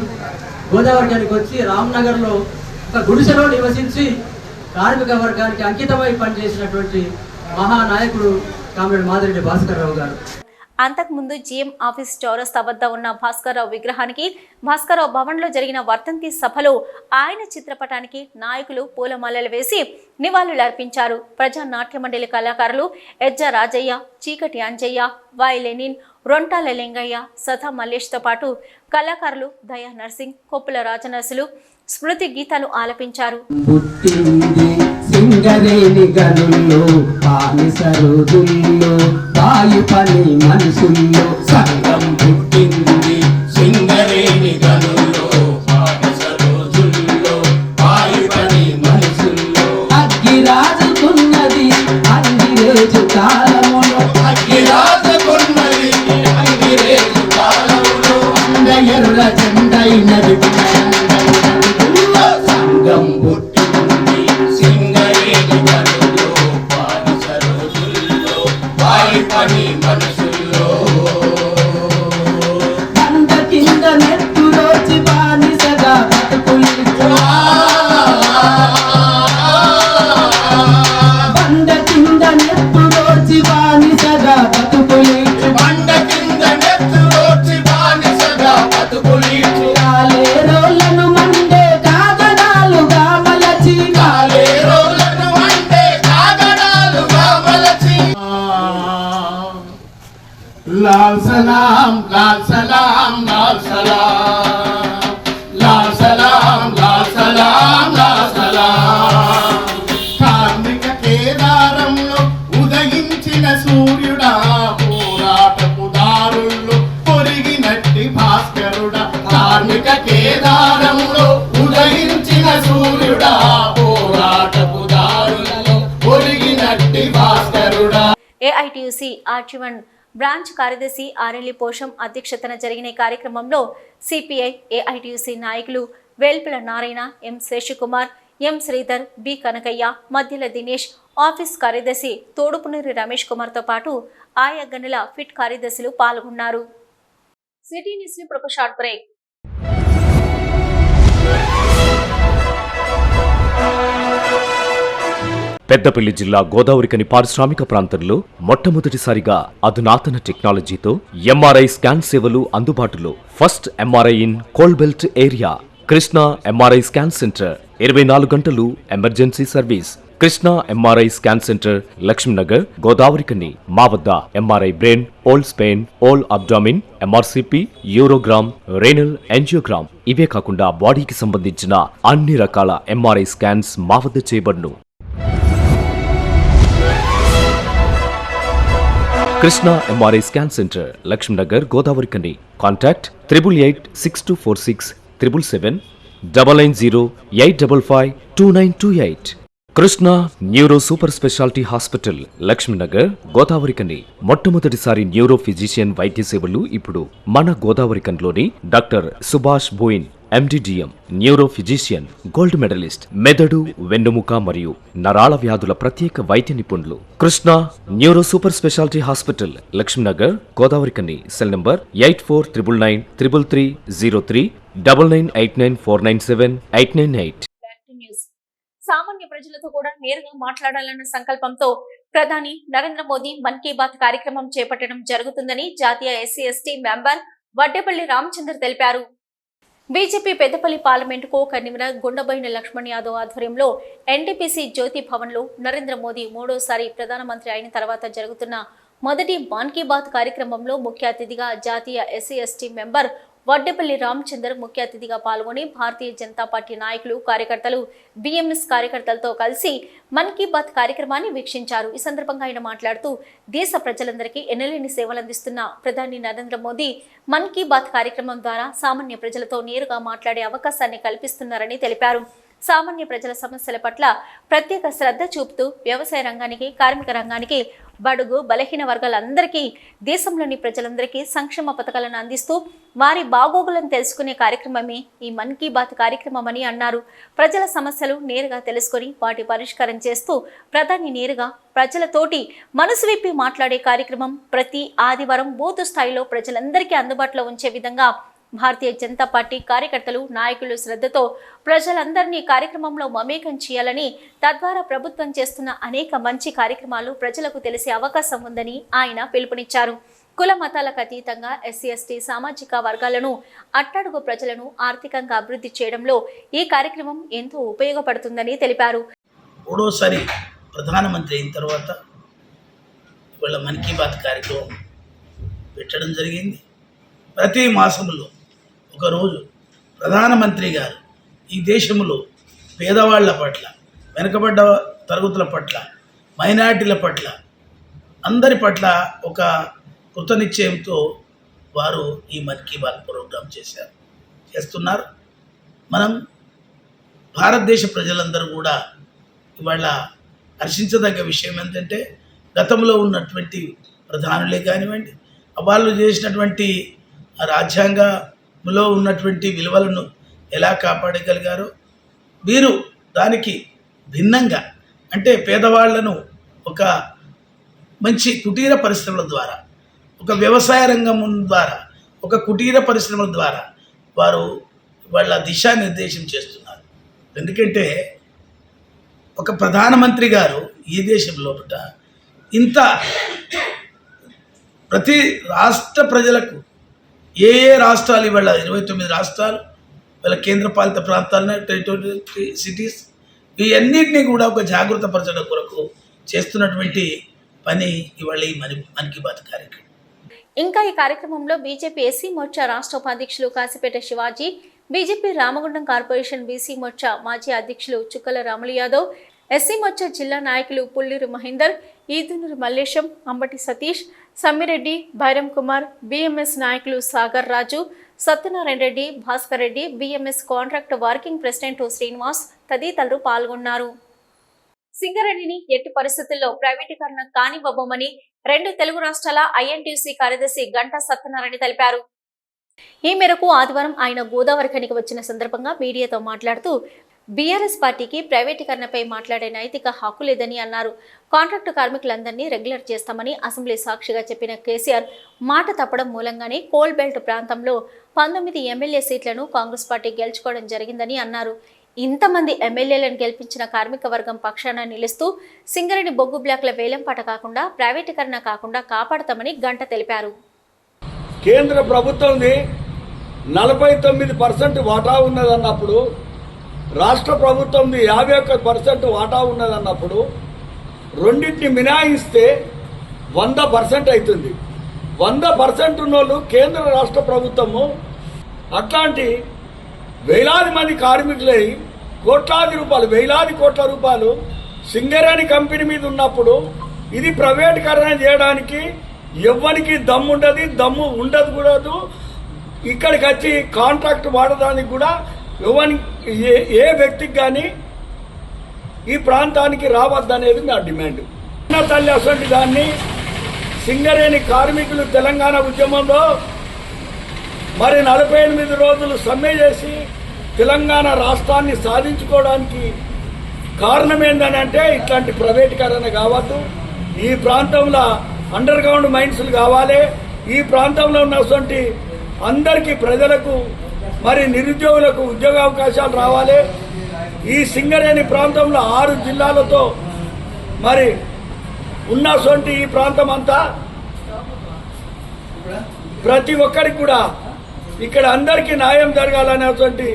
గోదావరికి వచ్చి రామ్నగర్లో ఒక గుడిసెలో నివసించి కార్మిక వర్గానికి అంకితమై పనిచేసినటువంటి మహానాయకుడు కామ్రేడ్ మాదిరెడ్డి భాస్కర్ రావు గారు. అంతకుముందు జీఎం ఆఫీస్ చౌరస్తా వద్ద ఉన్న భాస్కర్రావు విగ్రహానికి భాస్కర్రావు భవన్లో జరిగిన వర్ధంతి సభలో ఆయన చిత్రపటానికి నాయకులు పూలమాలలు వేసి నివాళులర్పించారు. ప్రజా నాట్య మండలి కళాకారులు ఎజ్జ రాజయ్య, చీకటి అంజయ్య, వై లెనిన్, రొంటాల లింగయ్య, సథా మల్లేష్తో పాటు కళాకారులు దయా నర్సింగ్, కొప్పుల రాజనర్సులు స్మృతి గీతాలు ఆలపించారు. సింగరేణి గనుల్లో బానిస రోజుల్లో వాయు పని మనుషుల్లో సంగం పుట్టింది. సింగరేణి గనుల్లో బానిస రోజుల్లో వాయు పని మనుషుల్లో అగ్గి రాజుకున్నది అంగిరేజు కాలములో, అగ్గి రాజుకున్నది అంగిరేజు కాలములో అందయరుల జెండైనది సంగం పుట్టింది. సింగరేణి గనుల్లో బానిస రోజుల్లో వాయు పని మనుషుల్లో బండ కింద నెత్తురోచి బానిసగా బతుకులిచ్చు, బండ కింద నెత్తురోచి బానిసగా బతుకులిచ్చు, బండ కింద నెత్తురోచి బానిసగా బతుకులిచ్చు. కాలేరోళ్ళను మండే కాగడాలుగా మలచి, కాలేరోళ్ళను మండే కాగడాలుగా మలచి లాల్ సలాం లాల్ సలాం లాల్ సలాం లాల్ సలాం లాల్ సలాం లాల్ సలాం. కార్మిక కేదారంలో ఉదయించిన సూర్యుడా, పోరాటపు దారుల్లో పొరిగినట్టి భాస్కరుడా. కార్మిక కేదారంలో ఉదయించిన సూర్యుడా, పోరాటపు దారుల్లో పొరిగినట్టి భాస్కరుడా. ఏఐటియుసి ఆర్జీవన్ బ్రాంచ్ కార్యదర్శి ఆరెల్లి పోషం అధ్యక్షతన జరిగిన కార్యక్రమంలో సిపిఐ ఏఐటియుసి నాయకులు వేల్పుల నారాయణ, ఎం శేషకుమార్, ఎం శ్రీధర్, బి కనకయ్య, మధ్యల దినేష్, ఆఫీస్ కార్యదర్శి తోడుపునూరి రమేష్ కుమార్తో పాటు ఆయా గనుల ఫిట్ కార్యదర్శులు పాల్గొన్నారు. సిటీ న్యూస్ ఇప్పుడు ఒక షార్ట్ బ్రేక్. పెద్దపల్లి జిల్లా గోదావరికని పారిశ్రామిక ప్రాంతంలో మొట్టమొదటిసారిగా అధునాతన టెక్నాలజీతో ఎంఆర్ఐ స్కాన్ సేవలు అందుబాటులో. First MRI in coal belt area. Krishna MRI scan centre 24 గంటలు emergency service. Krishna MRI scan centre, Lakshminagar, Godavarikhani. మా వద్ద MRI brain, whole spine, whole abdomen, MRCP, urogram, renal angiogram, ఇవే కాకుండా బాడీకి సంబంధించిన అన్ని రకాల ఎంఆర్ఐ స్కాన్స్ మా వద్ద చేయబడును. Krishna MRI scan centre, Lakshminagar, Godavarikhani. Contact 888646 777 99085552928. Krishna neuro super speciality hospital, Lakshminagar, Godavarikhani. మొట్టమొదటిసారి న్యూరో ఫిజిషియన్ వైద్య సేవలు ఇప్పుడు మన గోదావరికన్లోని doctor Subhash Boina, MD DM, neuro physician, gold medallist, మెదడు, వెన్నుముక మరియు నరాల వ్యాధుల ప్రత్యేక వైద్య నిపుణులు. Krishna neuro super speciality hospital, Lakshminagar, Godavarikhani. Cell number 84993303 9989497898. సామాన్య ప్రజలతో కూడా నేరుగా మాట్లాడాలన్న సంకల్పంతో ప్రధాని నరేంద్ర మోదీ మన్ కీ బాత్ కార్యక్రమం చేపట్టడం జరుగుతుందని జాతీయ ఎస్సీ/ఎస్టీ మెంబర్ వడ్డేపల్లి రామచంద్ర తెలిపారు. BJP Peddapalli parliament co convener Gundaboina Laxman Yadav ఆధ్వర్యంలో ఎన్టీపీసీ జ్యోతి భవన్లో నరేంద్ర మోదీ మూడోసారి ప్రధానమంత్రి అయిన తర్వాత జరుగుతున్న మొదటి మన్ కీ బాత్ కార్యక్రమంలో ముఖ్య అతిథిగా జాతీయ ఎస్సీ/ఎస్టీ మెంబర్ వడ్డేపల్లి రామచందర్ ముఖ్య అతిథిగా పాల్గొని భారతీయ జనతా పార్టీ నాయకులు, కార్యకర్తలు, బీఎంఎస్ కార్యకర్తలతో కలిసి మన్ కీ బాత్ కార్యక్రమాన్ని వీక్షించారు. ఈ సందర్భంగా ఆయన మాట్లాడుతూ దేశ ప్రజలందరికీ ఎన్నలేని సేవలందిస్తున్న ప్రధాని నరేంద్ర మోదీ మన్ కీ బాత్ కార్యక్రమం ద్వారా సామాన్య ప్రజలతో నేరుగా మాట్లాడే అవకాశాన్ని కల్పిస్తున్నారని తెలిపారు. సామాన్య ప్రజల సమస్యల పట్ల ప్రత్యేక శ్రద్ధ చూపుతూ వ్యవసాయ రంగానికి, కార్మిక రంగానికి, బడుగు బలహీన వర్గాలందరికీ, దేశంలోని ప్రజలందరికీ సంక్షేమ పథకాలను అందిస్తూ వారి బాగోగులను తెలుసుకునే కార్యక్రమమే ఈ మన్ కీ బాత్ కార్యక్రమమని అన్నారు. ప్రజల సమస్యలు నేరుగా తెలుసుకొని వాటి పరిష్కారం చేస్తూ ప్రధాని నేరుగా ప్రజలతోటి మనసు విప్పి మాట్లాడే కార్యక్రమం ప్రతి ఆదివారం బూత్ స్థాయిలో ప్రజలందరికీ అందుబాటులో ఉంచే విధంగా భారతీయ జనతా పార్టీ కార్యకర్తలు, నాయకులు శ్రద్ధతో ప్రజలందరినీ కార్యక్రమంలో మమేకం చేయాలని, తద్వారా ప్రభుత్వం చేస్తున్న అనేక మంచి కార్యక్రమాలు ప్రజలకు తెలిసే అవకాశం ఉందని ఆయన పిలుపునిచ్చారు. కుల మతాలకు అతీతంగా ఎస్సీ, ఎస్టీ సామాజిక వర్గాలను, అట్టడుగు ప్రజలను ఆర్థికంగా అభివృద్ధి చేయడంలో ఈ కార్యక్రమం ఎంతో ఉపయోగపడుతుందని తెలిపారు. మూడోసారి ప్రధానమంత్రి అయిన తర్వాత ఇవాళ మన్ కీ బాత్ కార్యక్రమం పెట్టడం జరిగింది. ప్రతి మాసంలో ఒకరోజు ప్రధానమంత్రి గారు ఈ దేశంలో పేదవాళ్ల పట్ల, వెనుకబడ్డ తరగతుల పట్ల, మైనారిటీల పట్ల, అందరి పట్ల ఒక కృతనిశ్చయంతో వారు ఈ మన్ కీ బాత్ ప్రోగ్రాం చేస్తున్నారు. మనం భారతదేశ ప్రజలందరూ కూడా ఇవాళ హర్షించదగ్గ విషయం ఏంటంటే, గతంలో ఉన్నటువంటి ప్రధానులే కానివ్వండి, వాళ్ళు చేసినటువంటి రాజ్యాంగంలో ఉన్నటువంటి విలువలను ఎలా కాపాడగలిగారో, వీరు దానికి భిన్నంగా అంటే పేదవాళ్లను ఒక మంచి కుటీర పరిశ్రమల ద్వారా, ఒక వ్యవసాయ రంగం ద్వారా, ఒక కుటీర పరిశ్రమల ద్వారా వారు వాళ్ళ దిశానిర్దేశం చేస్తున్నారు. ఎందుకంటే ఒక ప్రధానమంత్రి గారు ఈ దేశం లోపల ఇంత ప్రతి రాష్ట్ర ప్రజలకు ఏ రాష్ట్రాలు ఇవాళ 29 రాష్ట్రాలు, వాళ్ళ కేంద్రపాలిత ప్రాంతాలను, టెరిటోరియల్ సిటీస్, ఇవన్నింటినీ కూడా ఒక జాగృత పరచడం కొరకు చేస్తున్నటువంటి పని ఇవాళ ఈ మన్ కీ బాత్ కార్యక్రమం. ఇంకా ఈ కార్యక్రమంలో బీజేపీ ఎస్సీ మోర్చా రాష్ట్ర ఉపాధ్యక్షులు Kasipeta Shivaji, BJP Ramagundam corporation BC Morcha మాజీ అధ్యక్షులు చుక్కల రాములు యాదవ్, ఎస్సీ మోర్చా జిల్లా నాయకులు పుల్లూరు మహేందర్, ఈదునూరు మల్లేశం, అంబటి సతీష్, సమ్మిరెడ్డి, భైరం కుమార్, బీఎంఎస్ నాయకులు Sagar Raju, Satyanarayana Reddy, Bhaskar Reddy, BMS contract working president Srinivas తదితరులు పాల్గొన్నారు. సింగరేణిని ఎట్టి పరిస్థితుల్లో ప్రైవేటీకరణ కానివ్వబోమని 2 తెలుగు రాష్ట్రాల ఐఎన్టీయూసీ కార్యదర్శి గంటా సత్యనారాయణ తెలిపారు. ఈ మేరకు ఆదివారం ఆయన గోదావరి ఖనికి వచ్చిన సందర్భంగా మీడియాతో మాట్లాడుతూ బీఆర్ఎస్ పార్టీకి ప్రైవేటీకరణపై మాట్లాడే నైతిక హక్కు లేదని అన్నారు. కాంట్రాక్టు కార్మికులందరినీ రెగ్యులర్ చేస్తామని అసెంబ్లీ సాక్షిగా చెప్పిన కేసీఆర్ మాట తప్పడం మూలంగానే కోల్ బెల్ట్ ప్రాంతంలో 19 ఎమ్మెల్యే సీట్లను కాంగ్రెస్ పార్టీ గెలుచుకోవడం జరిగిందని అన్నారు. ఇంతమంది ఎమ్మెల్యేలను గెలిపించిన కార్మిక వర్గం పక్షాన నిలుస్తూ సింగరేణి బొగ్గు బ్లాక్ల వేలంపాట కాకుండా ప్రైవేటీకరణ కాకుండా కాపాడతామని గంట తెలిపారు. కేంద్ర ప్రభుత్వంది 49% వాటా ఉన్నదన్నప్పుడు, రాష్ట్ర ప్రభుత్వంది 51% వాటా ఉన్నదన్నప్పుడు రెండింటిని మినాయిస్తే 100% అవుతుంది. 100% ఉన్నోళ్ళు కేంద్ర రాష్ట్ర ప్రభుత్వము అట్లాంటి వేలాది మంది కార్మికులై కోట్లాది రూపాయలు, వేలాది కోట్ల రూపాయలు సింగరేణి కంపెనీ మీద ఉన్నప్పుడు ఇది ప్రైవేటీకరణ చేయడానికి ఎవ్వరికి దమ్ము ఉండదు కూడదు. ఇక్కడికి వచ్చి కాంట్రాక్ట్ వాడడానికి కూడా ఏ వ్యక్తికి కానీ ఈ ప్రాంతానికి రావద్దనేది నా డిమాండ్. తల్లి అసలు దాన్ని సింగరేణి కార్మికులు తెలంగాణ ఉద్యమంలో మరి 48 రోజులు సమ్మె చేసి తెలంగాణ రాష్ట్రాన్ని సాధించుకోవడానికి కారణం ఏందని అంటే ఇట్లాంటి ప్రైవేటీకరణ కావద్దు, ఈ ప్రాంతంలో అండర్ గ్రౌండ్ మైన్స్లు కావాలి, ఈ ప్రాంతంలో ఉన్నటువంటి అందరికీ ప్రజలకు మరి నిరుద్యోగులకు ఉద్యోగ అవకాశాలు రావాలి. ఈ సింగరేణి ప్రాంతంలో 6 జిల్లాలతో మరి ఉన్నటువంటి ఈ ప్రాంతం అంతా ప్రతి ఒక్కరికి కూడా ఇక్కడ అందరికీ న్యాయం జరగాలనేటువంటి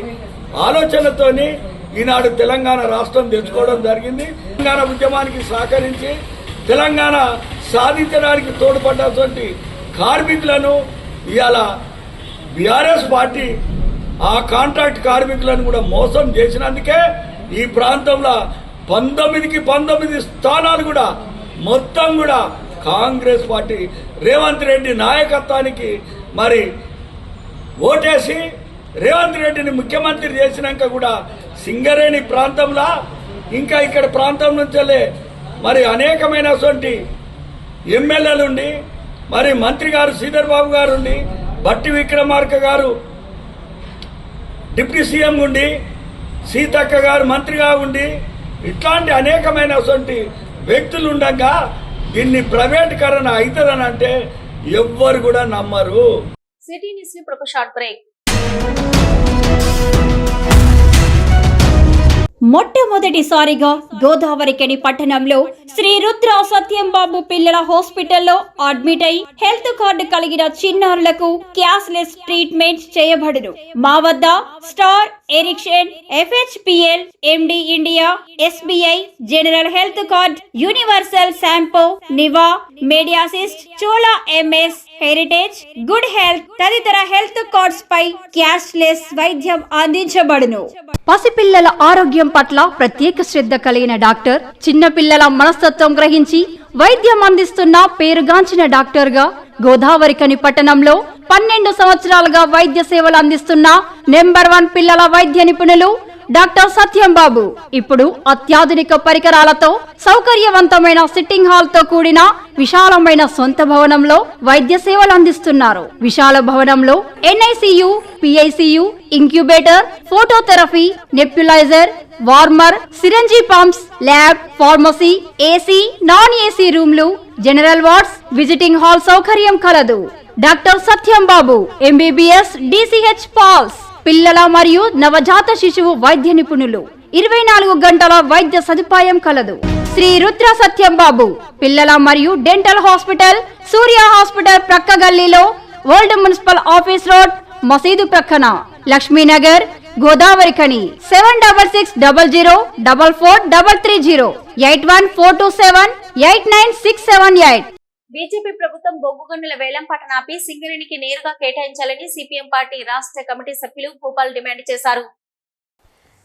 ఆలోచనతోని ఈనాడు తెలంగాణ రాష్ట్రం తెచ్చుకోవడం జరిగింది. తెలంగాణ ఉద్యమానికి సహకరించి తెలంగాణ సాధించడానికి తోడ్పడ్డటువంటి కార్మికులను ఇవాళ బీఆర్ఎస్ పార్టీ ఆ కాంట్రాక్ట్ కార్మికులను కూడా మోసం చేసినందుకే ఈ ప్రాంతంలో 19కి 19 స్థానాలు కూడా మొత్తం కూడా కాంగ్రెస్ పార్టీ రేవంత్ రెడ్డి నాయకత్వానికి మరి ఓటేసి రేవంత్ రెడ్డిని ముఖ్యమంత్రి చేసినాక కూడా సింగరేణి ప్రాంతంలో ఇంకా ఇక్కడ ప్రాంతం నుంచెల్లే మరి అనేకమైనటువంటి ఎమ్మెల్యేలు ఉండి, మరి మంత్రి గారు శ్రీధర్ బాబు గారు ఉండి, బట్టి విక్రమార్క గారు డిప్యూటీ సీఎం ఉండి, సీతక్క గారు మంత్రిగా ఉండి, ఇట్లాంటి అనేకమైనటువంటి వ్యక్తులు ఉండగా దీన్ని ప్రైవేటీకరణ అవుతుందని అంటే ఎవ్వరు కూడా నమ్మరు. సిటీ న్యూస్ ఇప్పుడు ఒక షార్ట్ బ్రేక్. మొట్టమొదటిసారిగా గోదావరికని పట్టణంలో శ్రీ రుద్ర సత్యంబాబు పిల్లల హాస్పిటల్లో అడ్మిట్ అయి హెల్త్ కార్డు కలిగిన చిన్నారులకు క్యాష్లెస్ ట్రీట్మెంట్ చేయబడును. మా వద్ద star, Ericson, FHPL, MD India, SBI, general health card, universal Sompo, Niva, Medi Assist, Chola MS, heritage, good health తదితర హెల్త్ కార్డ్స్ పై క్యాష్లెస్ వైద్యం అందించబడును. పసిపిల్లల ఆరోగ్యం పట్ల ప్రత్యేక శ్రద్ధ కలిగిన డాక్టర్, చిన్నపిల్లల మనస్తత్వం గ్రహించి వైద్యం అందిస్తున్న పేరుగాంచిన డాక్టర్ గా గోదావరికని పట్టణంలో 12 సంవత్సరాలుగా వైద్య సేవలు అందిస్తున్న నెంబర్ 1 పిల్లల వైద్య నిపుణులు డాక్టర్ సత్యంబాబు ఇప్పుడు అత్యాధునిక పరికరాలతో సౌకర్యవంతమైన సిట్టింగ్ హాల్ తో కూడిన విశాలమైన సొంత భవనంలో వైద్య సేవలు అందిస్తున్నారు. విశాల భవనంలో NICU, PICU, incubator, phototherapy, nebulizer, warmer, syringe pumps, lab, pharmacy, AC, non AC రూమ్లు, జనరల్ వార్డ్స్, విజిటింగ్ హాల్ సౌకర్యం కలదు. Doctor Satyambabu MBBS, DCH PALS, పిల్లల మరియు నవజాత శిశువు వైద్య నిపుణులు, 24 గంటల వైద్య సదుపాయం కలదు. శ్రీ రుద్ర సత్యంబాబు పిల్లల మరియు డెంటల్ హాస్పిటల్, సూర్య హాస్పిటల్ ప్రక్క గల్లీలో, ఓల్డ్ మున్సిపల్ ఆఫీస్ రోడ్, మసీదు ప్రక్కన, లక్ష్మీనగర్, గోదావరికని. 7600004430, 8142789678. బీజేపీ ప్రభుత్వం బొగ్గు గనుల వేలంపాట నాపి సింగరేణికి నేరుగా కేటాయించాలని సిపిఎం పార్టీ రాష్ట్ర కమిటీ సభ్యులు భూపాల్ డిమాండ్ చేశారు.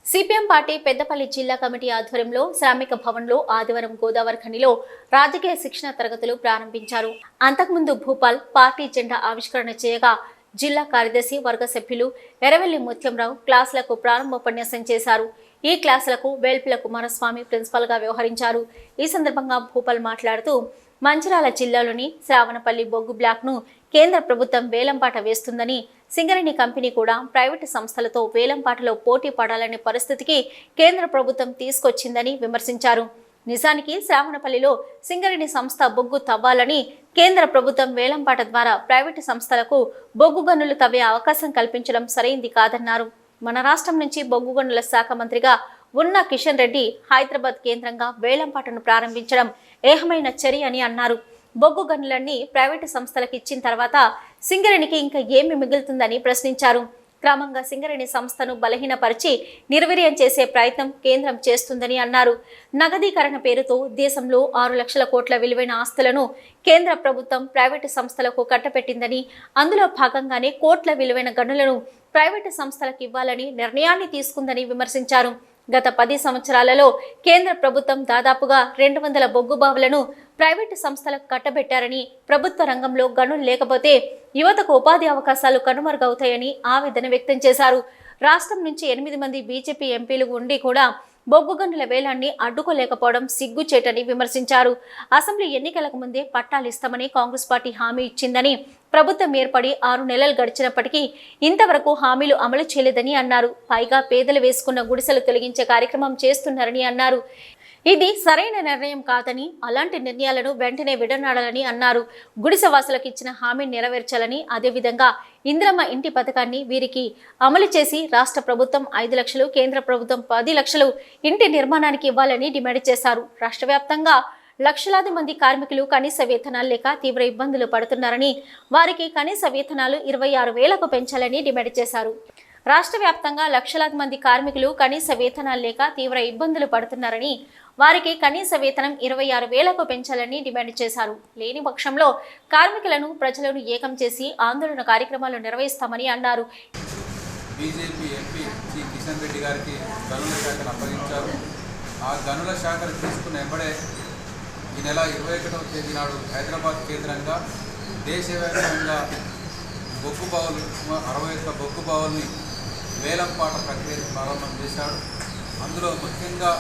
సిపిఎం పార్టీ పెద్దపల్లి జిల్లా కమిటీ ఆధ్వర్యంలో శ్రామిక భవన్లో ఆదివారం గోదావరిఖనిలో రాజకీయ శిక్షణ తరగతులు ప్రారంభించారు. అంతకుముందు భూపాల్ పార్టీ జెండా ఆవిష్కరణ చేయగా జిల్లా కార్యదర్శి వర్గ సభ్యులు ఎర్రవెల్లి ముత్యంరావు క్లాసులకు ప్రారంభోపన్యాసం చేశారు. ఈ క్లాసులకు వేల్పుల కుమారస్వామి ప్రిన్సిపల్ గా వ్యవహరించారు. ఈ సందర్భంగా భూపాల్ మాట్లాడుతూ మంచిర్యాల జిల్లాలోని శ్రావణపల్లి బొగ్గు బ్లాక్ ను కేంద్ర ప్రభుత్వం వేలంపాట వేస్తుందని, సింగరేణి కంపెనీ కూడా ప్రైవేటు సంస్థలతో వేలంపాటలో పోటీ పడాలనే పరిస్థితికి కేంద్ర ప్రభుత్వం తీసుకొచ్చిందని విమర్శించారు. నిజానికి శ్రావణపల్లిలో సింగరేణి సంస్థ బొగ్గు తవ్వాలని కేంద్ర ప్రభుత్వం వేలంపాట ద్వారా ప్రైవేటు సంస్థలకు బొగ్గు గనులు తవ్వే అవకాశం కల్పించడం సరైంది కాదన్నారు. మన రాష్ట్రం నుంచి బొగ్గు గనుల శాఖ మంత్రిగా ఉన్న కిషన్ రెడ్డి హైదరాబాద్ కేంద్రంగా వేలంపాటను ప్రారంభించడం ఏహమైన చర్య అని అన్నారు. బొగ్గు గనులన్నీ ప్రైవేటు సంస్థలకు ఇచ్చిన తర్వాత సింగరేణికి ఇంకా ఏమి మిగులుతుందని ప్రశ్నించారు. క్రమంగా సింగరేణి సంస్థను బలహీనపరిచి నిర్వీర్యం చేసే ప్రయత్నం కేంద్రం చేస్తుందని అన్నారు. నగదీకరణ పేరుతో దేశంలో 6 లక్షల కోట్ల విలువైన ఆస్తులను కేంద్ర ప్రభుత్వం ప్రైవేటు సంస్థలకు కట్టపెట్టిందని, అందులో భాగంగానే కోట్ల విలువైన గనులను ప్రైవేటు సంస్థలకు ఇవ్వాలని నిర్ణయాన్ని తీసుకుందని విమర్శించారు. గత 10 సంవత్సరాలలో కేంద్ర ప్రభుత్వం దాదాపుగా 200 బొగ్గు బావులను ప్రైవేటు సంస్థలకు కట్టబెట్టారని, ప్రభుత్వ రంగంలో గనులు లేకపోతే యువతకు ఉపాధి అవకాశాలు కనుమరుగవుతాయని ఆవేదన వ్యక్తం చేశారు. రాష్ట్రం నుంచి 8 మంది బీజేపీ ఎంపీలు ఉండి కూడా బొగ్గు గనుల వేలాన్ని అడ్డుకోలేకపోవడం సిగ్గుచేటని విమర్శించారు. అసెంబ్లీ ఎన్నికలకు ముందే పట్టాలు ఇస్తామని కాంగ్రెస్ పార్టీ హామీ ఇచ్చిందని, ప్రభుత్వం ఏర్పడి 6 నెలలు గడిచినప్పటికీ ఇంతవరకు హామీలు అమలు చేయలేదని అన్నారు. పైగా పేదలు వేసుకున్న గుడిసెలు తొలగించే కార్యక్రమం చేస్తున్నారని అన్నారు. ఇది సరైన నిర్ణయం కాదని, అలాంటి నిర్ణయాలను వెంటనే విడనాడాలని అన్నారు. గుడిసెవాసులకు ఇచ్చిన హామీని నెరవేర్చాలని, అదేవిధంగా ఇందిరమ్మ ఇంటి పథకాన్ని వీరికి అమలు చేసి రాష్ట్ర ప్రభుత్వం 5 లక్షలు, కేంద్ర ప్రభుత్వం 10 లక్షలు ఇంటి నిర్మాణానికి ఇవ్వాలని డిమాండ్ చేశారు. రాష్ట్ర వ్యాప్తంగా లక్షలాది మంది కార్మికులు కనీస వేతనాలు లేక తీవ్ర ఇబ్బందులు పడుతున్నారని, వారికి కనీస వేతనాలు 26,000కు పెంచాలని డిమాండ్ చేశారు. రాష్ట్ర వ్యాప్తంగా లక్షలాది మంది కార్మికులు కనీస వేతనాలు లేక తీవ్ర ఇబ్బందులు పడుతున్నారని, వారికి కనీస వేతనం 26,000కు పెంచాలని డిమాండ్ చేశారు. లేని పక్షంలో కార్మికులను, ప్రజలను ఏకం చేసి ఆందోళన కార్యక్రమాలు నిర్వహిస్తామని అన్నారు. బీజేపీ ఎంపీ శ్రీ కిషన్ రెడ్డి గారికి గనుల శాఖను అప్పగించారు. ఆ గనుల శాఖను తీసుకున్న వెంబడే ఈ నెల 21వ తేదీ నాడు హైదరాబాద్ కేంద్రంగా దేశవ్యాప్తంగా బొగ్గు బావులు 61 బొగ్గు బావుల్ని వేలంపాట ప్రక్రియ ప్రారంభం చేశాడు. అందులో ముఖ్యంగా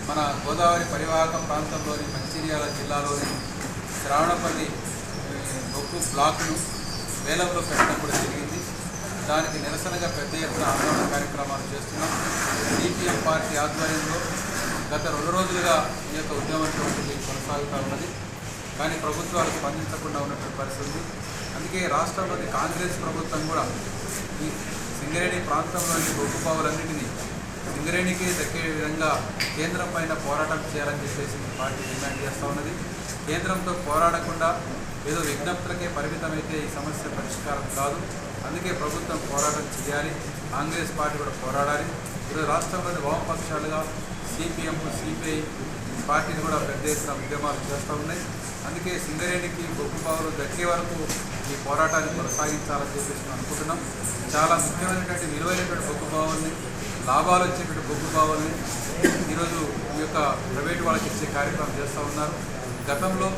మన గోదావరి పరివాహక ప్రాంతంలోని మంచిర్యాల జిల్లాలోని శ్రావణపల్లి బొగ్గు బ్లాకును వేలంలో పెట్టడం కూడా జరిగింది. దానికి నిరసనగా పెద్ద ఎత్తున ఆందోళన కార్యక్రమాలు చేస్తున్నాం. సిపిఎం పార్టీ ఆధ్వర్యంలో గత 2 రోజులుగా ఈ యొక్క ఉద్యమం కొనసాగుతూ ఉన్నది. కానీ ప్రభుత్వాలు స్పందించకుండా ఉన్నటువంటి పరిస్థితి. అందుకే రాష్ట్రంలోని కాంగ్రెస్ ప్రభుత్వం కూడా ఈ సింగరేణి ప్రాంతంలోని బొగ్గు బావులన్నింటినీ సింగరేణికి దక్కే విధంగా కేంద్రం పైన పోరాటం చేయాలని చెప్పేసి పార్టీ డిమాండ్ చేస్తూ ఉన్నది. కేంద్రంతో పోరాడకుండా ఏదో విజ్ఞప్తులకే పరిమితమైతే ఈ సమస్య పరిష్కారం కాదు. అందుకే ప్రభుత్వం పోరాటం చేయాలి. కాంగ్రెస్ పార్టీ కూడా పోరాడాలి. ఈరోజు రాష్ట్రంలోని వామపక్షాలుగా సిపిఎం, సిపిఐ పార్టీలు కూడా పెద్ద ఎత్తున ఉద్యమాలు చేస్తూ ఉన్నాయి. అందుకే సింగరేణికి బొగ్గు బావులు దక్కే వరకు ఈ పోరాటాన్ని కొనసాగించాలని చెప్పేసి మేము అనుకుంటున్నాం. చాలా ముఖ్యమైనటువంటి విలువైనటువంటి బొగ్గు బావుల్ని, లాభాలు వచ్చేటువంటి బొగ్గు బావుల్ని ఈరోజు ఈ యొక్క ప్రైవేటు వాళ్ళకి ఇచ్చే కార్యక్రమం చేస్తూ ఉన్నారు. గతంలో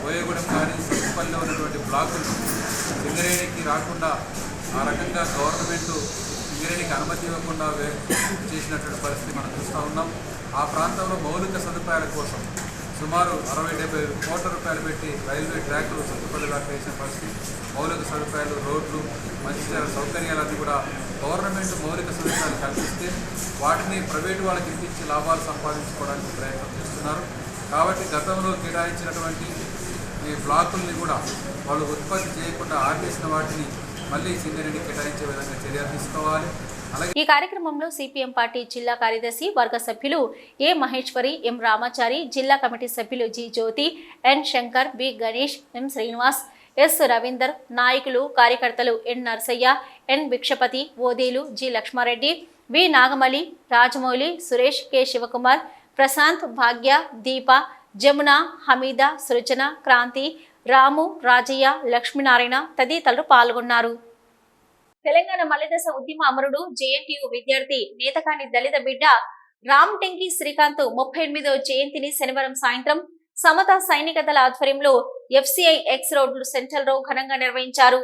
బోయగూడెం కానీ సత్తుపల్లిలో ఉన్నటువంటి బ్లాకులు సింగరేణికి రాకుండా ఆ రకంగా గవర్నమెంట్ సింగరేణికి అనుమతి ఇవ్వకుండా చేసినటువంటి పరిస్థితి మనం చూస్తూ ఉన్నాం. ఆ ప్రాంతంలో మౌలిక సదుపాయాల కోసం సుమారు 60-70 కోట్ల రూపాయలు పెట్టి రైల్వే ట్రాక్లు సత్తుపల్లి దాకా వేసిన పరిస్థితి. మౌలిక సదుపాయాలు, రోడ్లు, మంచిర్యాల సౌకర్యాలన్నీ కూడా గవర్నమెంట్ మౌలిక సదుపాయాలు కల్పిస్తే వాటిని ప్రైవేటు వాళ్ళకి ఇప్పించి లాభాలు సంపాదించుకోవడానికి ప్రయత్నం చేస్తున్నారు. కాబట్టి గతంలో కేటాయించినటువంటి ఈ బ్లాకుల్ని కూడా వాళ్ళు ఉత్పత్తి చేయకుండా ఆపేసిన వాటిని మళ్ళీ సింగరేణికి కేటాయించే విధంగా చర్యలు తీసుకోవాలి. ఈ కార్యక్రమంలో సిపిఎం పార్టీ జిల్లా కార్యదర్శి వర్గ సభ్యులు ఏ మహేశ్వరి, ఎం రామాచారి, జిల్లా కమిటీ సభ్యులు జి జ్యోతి, ఎన్ శంకర్, బి గణేష్, ఎం శ్రీనివాస్, ఎస్ రవీందర్, నాయకులు, కార్యకర్తలు ఎన్ నర్సయ్య, ఎన్ భిక్షపతి, ఓదేలు, జి లక్ష్మారెడ్డి, వి నాగమలి, రాజమౌళి, సురేష్, కె శివకుమార్, ప్రశాంత్, భాగ్య, దీప, జమున, హమీద, సృజన, క్రాంతి, రాము, రాజయ్య, లక్ష్మీనారాయణ తదితరులు పాల్గొన్నారు. తెలంగాణ మలిదశ ఉద్యమ అమరుడు, జేఎన్టీయూ విద్యార్థి, నేతకాని దళిత బిడ్డ రామ్టెంకి శ్రీకాంత్ 38వ జయంతిని శనివారం సాయంత్రం సమతా సైనిక దళ ఆధ్వర్యంలో ఎఫ్సిఐ ఎక్స్ రోడ్ సెంట్రల్ లో ఘనంగా నిర్వహించారు.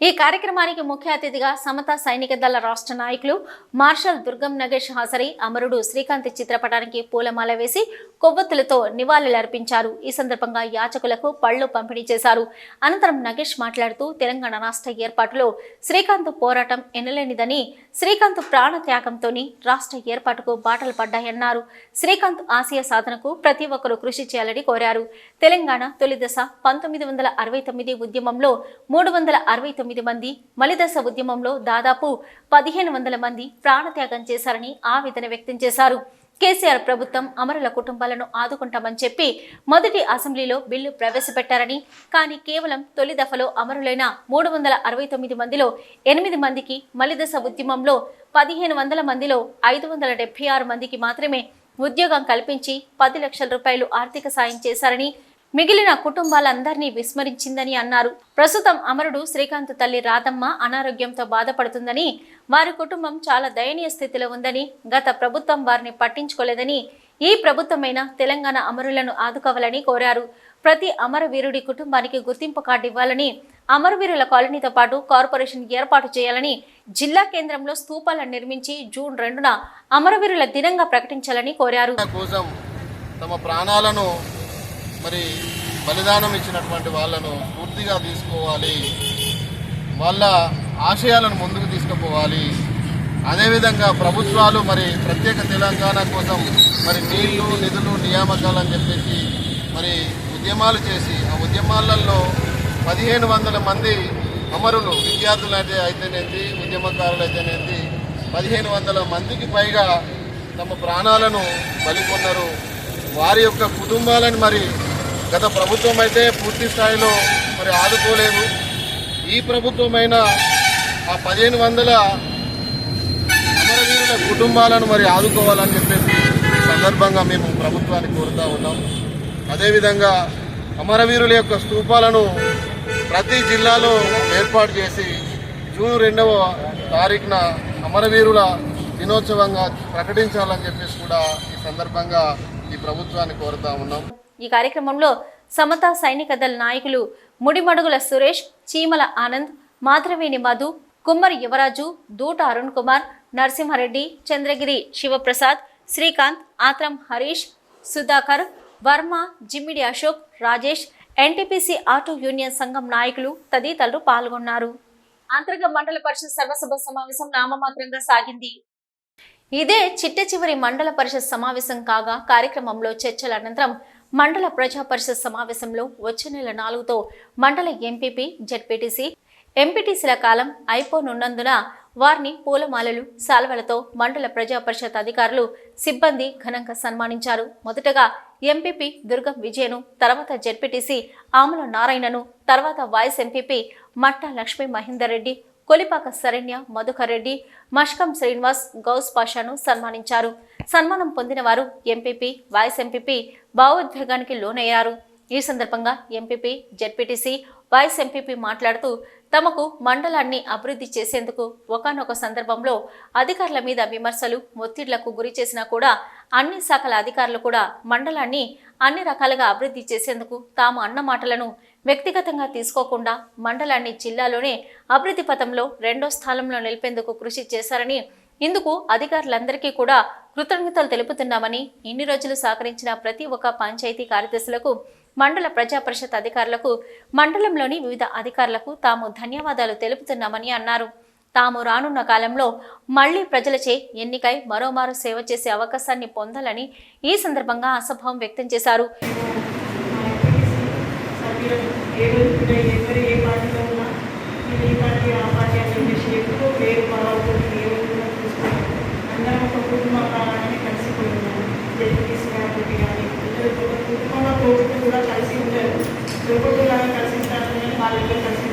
ఈ కార్యక్రమానికి ముఖ్య అతిథిగా సమతా సైనిక దళ రాష్ట్ర నాయకులు మార్షల్ దుర్గం నగేష్ హాజరై అమరుడు శ్రీకాంత్ చిత్రపటానికి పూలమాల వేసి కొవ్వొత్తులతో నివాళులర్పించారు. ఈ సందర్భంగా యాచకులకు పళ్లు పంపిణీ చేశారు. అనంతరం నగేష్ మాట్లాడుతూ తెలంగాణ రాష్ట్ర ఏర్పాటులో శ్రీకాంత్ పోరాటం ఎనలేనిదని, శ్రీకాంత్ ప్రాణ త్యాగంతోని రాష్ట్ర ఏర్పాటుకు బాటలు పడ్డాయన్నారు. శ్రీకాంత్ ఆశయ సాధనకు ప్రతి ఒక్కరూ కృషి చేయాలని కోరారు. తెలంగాణ తొలి దశ 1969 ఉద్యమంలో 369 మంది, మలిదశ ఉద్యమంలో దాదాపు 1500 మంది ప్రాణత్యాగం చేశారని ఆవేదన వ్యక్తం చేశారు. కేసీఆర్ ప్రభుత్వం అమరుల కుటుంబాలను ఆదుకుంటామని చెప్పి మొదటి అసెంబ్లీలో బిల్లు ప్రవేశపెట్టారని, కానీ కేవలం తొలి దఫలో అమరులైన 369 మందిలో 8 మందికి, మలిదశ ఉద్యమంలో 1500 మందిలో 576 మందికి మాత్రమే ఉద్యోగం కల్పించి 10 లక్షల రూపాయలు ఆర్థిక సాయం చేశారని, మిగిలిన కుటుంబాలందరినీ విస్మరించిందని అన్నారు. ప్రస్తుతం అమరుడు శ్రీకాంత్ తల్లి రాధమ్మ అనారోగ్యంతో బాధపడుతుందని, వారి కుటుంబం చాలా దయనీయ స్థితిలో ఉందని, గత ప్రభుత్వం వారిని పట్టించుకోలేదని, ఈ ప్రభుత్వమైన తెలంగాణ అమరులను ఆదుకోవాలని కోరారు. ప్రతి అమరవీరుడి కుటుంబానికి గుర్తింపు కార్డు ఇవ్వాలని, అమరవీరుల కాలనీతో పాటు కార్పొరేషన్ ఏర్పాటు చేయాలని, జిల్లా కేంద్రంలో స్తూపాలను నిర్మించి జూన్ 2న అమరవీరుల దినంగా ప్రకటించాలని కోరారు. తమ ప్రాణాలను మరి బలిదానం ఇచ్చినటువంటి వాళ్ళను పూర్తిగా తీసుకోవాలి, వాళ్ళ ఆశయాలను ముందుకు తీసుకుపోవాలి. అదేవిధంగా ప్రభుత్వాలు మరి ప్రత్యేక తెలంగాణ కోసం మరి నీళ్లు, నిధులు, నియామకాలు అని చెప్పేసి మరి ఉద్యమాలు చేసి, ఆ ఉద్యమాలలో 1500 మంది అమరులు, విద్యార్థులు అయితేనేది, ఉద్యమకారులు అయితేనేది 1500 మందికి పైగా తమ ప్రాణాలను బలికొన్నారు. వారి యొక్క కుటుంబాలను మరి గత ప్రభుత్వం అయితే పూర్తి స్థాయిలో మరి ఆదుకోలేదు. ఈ ప్రభుత్వమైన ఆ 1500 అమరవీరుల కుటుంబాలను మరి ఆదుకోవాలని చెప్పేసి ఈ సందర్భంగా మేము ప్రభుత్వాన్ని కోరుతూ ఉన్నాం. అదేవిధంగా అమరవీరుల యొక్క స్తూపాలను ప్రతి జిల్లాలో ఏర్పాటు చేసి జూన్ 2వ తారీఖున అమరవీరుల దినోత్సవంగా ప్రకటించాలని చెప్పేసి కూడా ఈ సందర్భంగా ఈ ప్రభుత్వాన్ని కోరుతా ఉన్నాం. ఈ కార్యక్రమంలో సమతా సైనిక దళ నాయకులు ముడిమడుగుల సురేష్, చీమల Anand, మాధరవేణి Madhu, Kummari Yuvaraju, Doota Arun Kumar, Narasimhareddy, Chandragiri Shivaprasad, Srikanth, Athram Harish, Sudhakar, Varma, Jimmidi Ashok, Rajesh, NTPC auto union సంఘం నాయకులు తదితరులు పాల్గొన్నారు. అంతర్గత మండల పరిషత్ సర్వసభ సమావేశం నామమాత్రంగా సాగింది. ఇదే చిట్ట చివరి మండల పరిషత్ సమావేశం కాగా కార్యక్రమంలో చర్చల అనంతరం మండల ప్రజా పరిషత్ సమావేశంలో వచ్చే నెల 4తో మండల ఎంపీపీ, జెడ్పీటీసీ, ఎంపీటీసీల కాలం అయిపోనున్నందున వారిని పూలమాలలు, శాల్వలతో మండల ప్రజా పరిషత్ అధికారులు, సిబ్బంది ఘనంగా సన్మానించారు. మొదటగా ఎంపీపీ దుర్గం విజయను, తర్వాత జెడ్పీటీసీ ఆముల నారాయణను, తర్వాత వైస్ ఎంపీపీ మట్టా లక్ష్మీ మహేందర్ రెడ్డి, కొలిపాక శరణ్య, మధుకర్ రెడ్డి, మష్కం శ్రీనివాస్, గౌస్ పాషాను సన్మానించారు. సన్మానం పొందిన వారు ఎంపీపీ, వైస్ ఎంపీపీ భావోద్వేగానికి లోనయ్యారు. ఈ సందర్భంగా ఎంపీపీ, జెడ్పీటీసీ, వైస్ ఎంపీపీ మాట్లాడుతూ తమకు మండలాన్ని అభివృద్ధి చేసేందుకు ఒకానొక సందర్భంలో అధికారుల మీద విమర్శలు, ఒత్తిళ్లకు గురి చేసినా కూడా అన్ని శాఖల అధికారులు కూడా మండలాన్ని అన్ని రకాలుగా అభివృద్ధి చేసేందుకు తాము అన్న మాటలను వ్యక్తిగతంగా తీసుకోకుండా మండలాన్ని జిల్లాలోనే అభివృద్ధి పథంలో 2వ స్థానంలో నిలిపేందుకు కృషి చేశారని, ఇందుకు అధికారులందరికీ కూడా కృతజ్ఞతలు తెలుపుతున్నామని, ఇన్ని రోజులు సహకరించిన ప్రతి ఒక్క పంచాయతీ కార్యదర్శులకు, మండల ప్రజా పరిషత్ అధికారులకు, మండలంలోని వివిధ అధికారులకు తాము ధన్యవాదాలు తెలుపుతున్నామని అన్నారు. తాము రానున్న కాలంలో మళ్లీ ప్రజలచే ఎన్నికై మరోమారు సేవ చేసే అవకాశాన్ని పొందాలని ఈ సందర్భంగా ఆశాభావం వ్యక్తం చేశారు. కూడా కలిసి ఉంటారు. లోపలాగా కలిసి ఉంటారు, వాళ్ళతో కలిసి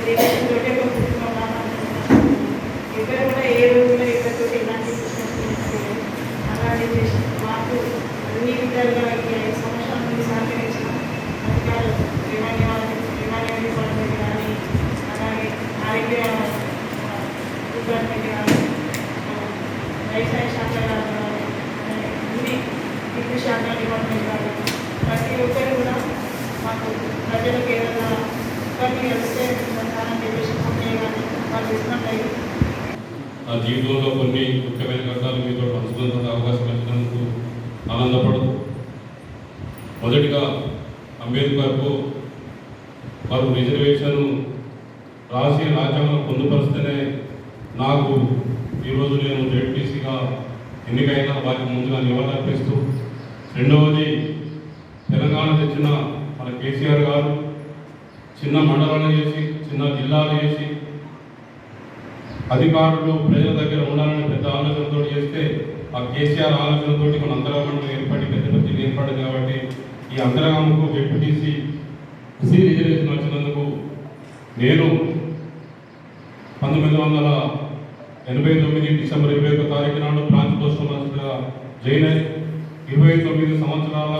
రిలేషన్ తోటి ఒక కుటుంబంగా ఎవరు కూడా ఏ రోజులో ఎవరితో ఎలాంటి అలాగే చేసి మాకు అన్ని విధాలుగా 5 సంవత్సరాల నుండి సహకరించిన అధికారులు, రిమాండ్ డిపార్ట్మెంట్ కానీ, అలాగే ఆరోగ్య డిపార్ట్మెంట్ కానీ, వ్యవసాయ శాఖ కానీ, అన్ని విద్యుత్ శాఖ డిపార్ట్మెంట్ కానీ, ప్రతి ఒక్కరు కూడా మాకు ప్రజలకు ఏదైనా ఇబ్బంది వస్తే సహాయం చేసి కానీ వాళ్ళు ఇస్తున్నట్టు నా జీవితంలో కొన్ని ముఖ్యమైన ఘట్టాలు మీతో పంచుకునే అవకాశం ఇచ్చినందుకు ఆనందపడుతూ, మొదటిగా అంబేద్కర్కు వారు రిజర్వేషన్ రాసి రాజ్యాంగంలో పొందుపరిస్తేనే నాకు ఈరోజు నేను జెడ్పీసీగా ఎన్నికైనా వారికి ముందుగా నివాళులర్పిస్తూ, రెండవది తెలంగాణ తెచ్చిన మన కేసీఆర్ గారు చిన్న మండలాలు చేసి, చిన్న జిల్లాలు చేసి, అధికారులు ప్రజల దగ్గర ఉండాలని పెద్ద ఆలోచనతో చేస్తే ఆ కేసీఆర్ ఆలోచనతో మన అంతరామండలం ఏర్పడి పెద్ద పెద్దలు ఏర్పడింది. కాబట్టి ఈ అంతరాగముకు జెడ్పీటీసీ రిజర్వేషన్ వచ్చినందుకు నేను 1989 డిసెంబర్ 21 తారీఖు నాడు ప్రాంత పోస్ట్ మాస్టర్గా జాయిన్ అయ్యి 29 సంవత్సరాల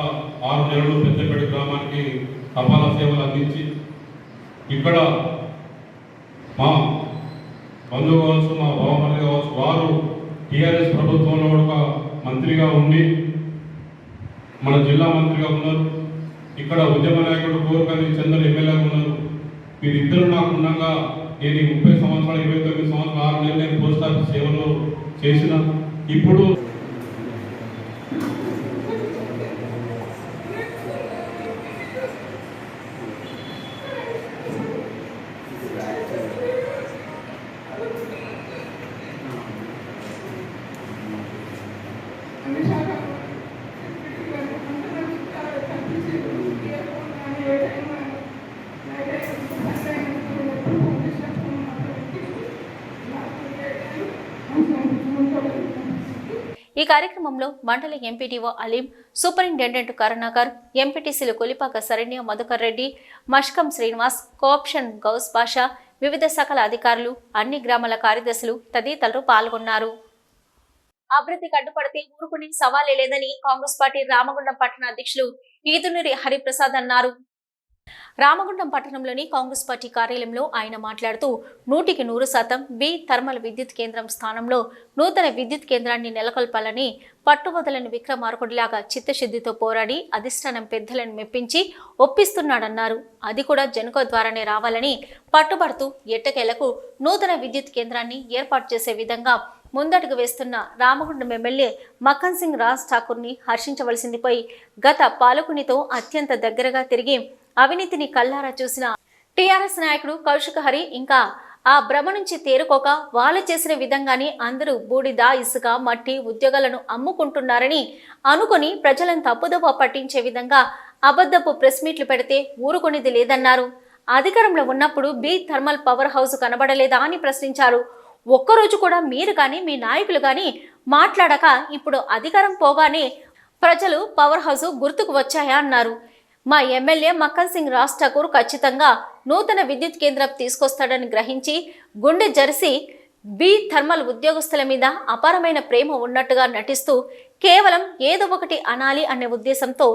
6 నెలలు పెద్దపేట గ్రామానికి తపాలా సేవలు అందించి, ఇక్కడ మా బంధువు కావచ్చు, మా బావమరిది కావచ్చు, వారు టీఆర్ఎస్ ప్రభుత్వంలో ఒక మంత్రిగా ఉండి మన జిల్లా మంత్రిగా ఉన్నారు. ఇక్కడ ఉద్యమ నాయకుడు కోరుకని చంద్ర ఎమ్మెల్యేగా ఉన్నారు. వీరిద్దరూ నాకు ఉండగా నేను 30 సంవత్సరాలు 29 సంవత్సరాలు 6 నెలలు నేను పోస్ట్ ఆఫీస్ సేవలో చేసిన. ఇప్పుడు ఈ కార్యక్రమంలో మండల ఎంపీటీఓ అలీం, సూపరింటెండెంట్ కరుణాకర్, ఎంపీటీసీలు కొలిపాక శరణ్య, మధుకర్ రెడ్డి, మష్కం శ్రీనివాస్, కోఆప్షన్ గౌస్ పాషా, వివిధ శాఖల అధికారులు, అన్ని గ్రామాల కార్యదర్శులు తదితరులు పాల్గొన్నారు. అభివృద్ధి కట్టుపడితే ఊరుకునే సవాలే లేదని కాంగ్రెస్ పార్టీ రామగుండం పట్టణ అధ్యక్షులు ఈదునూరి హరిప్రసాద్ అన్నారు. రామగుండం పట్టణంలోని కాంగ్రెస్ పార్టీ కార్యాలయంలో ఆయన మాట్లాడుతూ 100% బి థర్మల్ విద్యుత్ కేంద్రం స్థానంలో నూతన విద్యుత్ కేంద్రాన్ని నెలకొల్పాలని పట్టువదలని విక్రమార్కుడిలాగా చిత్తశుద్ధితో పోరాడి అధిష్టానం పెద్దలను మెప్పించి ఒప్పిస్తున్నాడన్నారు. అది కూడా జెన్కో ద్వారానే రావాలని పట్టుబడుతూ ఎట్టకేలకు నూతన విద్యుత్ కేంద్రాన్ని ఏర్పాటు చేసే విధంగా ముందడుగు వేస్తున్న రామగుండం ఎమ్మెల్యే మక్కన్ సింగ్ రాజ్ ఠాకూర్ని హర్షించవలసింది పోయి గత పాలకునితో అత్యంత దగ్గరగా తిరిగి అవినీతిని కల్లారా చూసిన టీఆర్ఎస్ నాయకుడు కౌశిక్ హరి ఇంకా ఆ భ్రమ నుంచి తేరుకోక వాళ్ళు చేసిన విధంగానే అందరూ బూడిద, ఇసుక, మట్టి ఉద్యోగాలను అమ్ముకుంటున్నారని అనుకుని ప్రజలను తప్పుదోవ పట్టించే విధంగా అబద్ధపు ప్రెస్ మీట్లు పెడితే ఊరుకునేది లేదన్నారు. అధికారంలో ఉన్నప్పుడు బి థర్మల్ పవర్ హౌస్ కనబడలేదా అని ప్రశ్నించారు. ఒక్కరోజు కూడా మీరు కానీ మీ నాయకులు కానీ మాట్లాడక ఇప్పుడు అధికారం పోగానే ప్రజలు పవర్ హౌస్ గుర్తుకు వచ్చాయా అన్నారు. మా ఎమ్మెల్యే మక్కన్ సింగ్ రాజ్ ఠాకూర్ ఖచ్చితంగా నూతన విద్యుత్ కేంద్రం తీసుకొస్తాడని గ్రహించి గుండె జెర్సీ బి థర్మల్ ఉద్యోగస్తుల మీద అపారమైన ప్రేమ ఉన్నట్టుగా నటిస్తూ కేవలం ఏదో ఒకటి అనాలి అనే ఉద్దేశంతో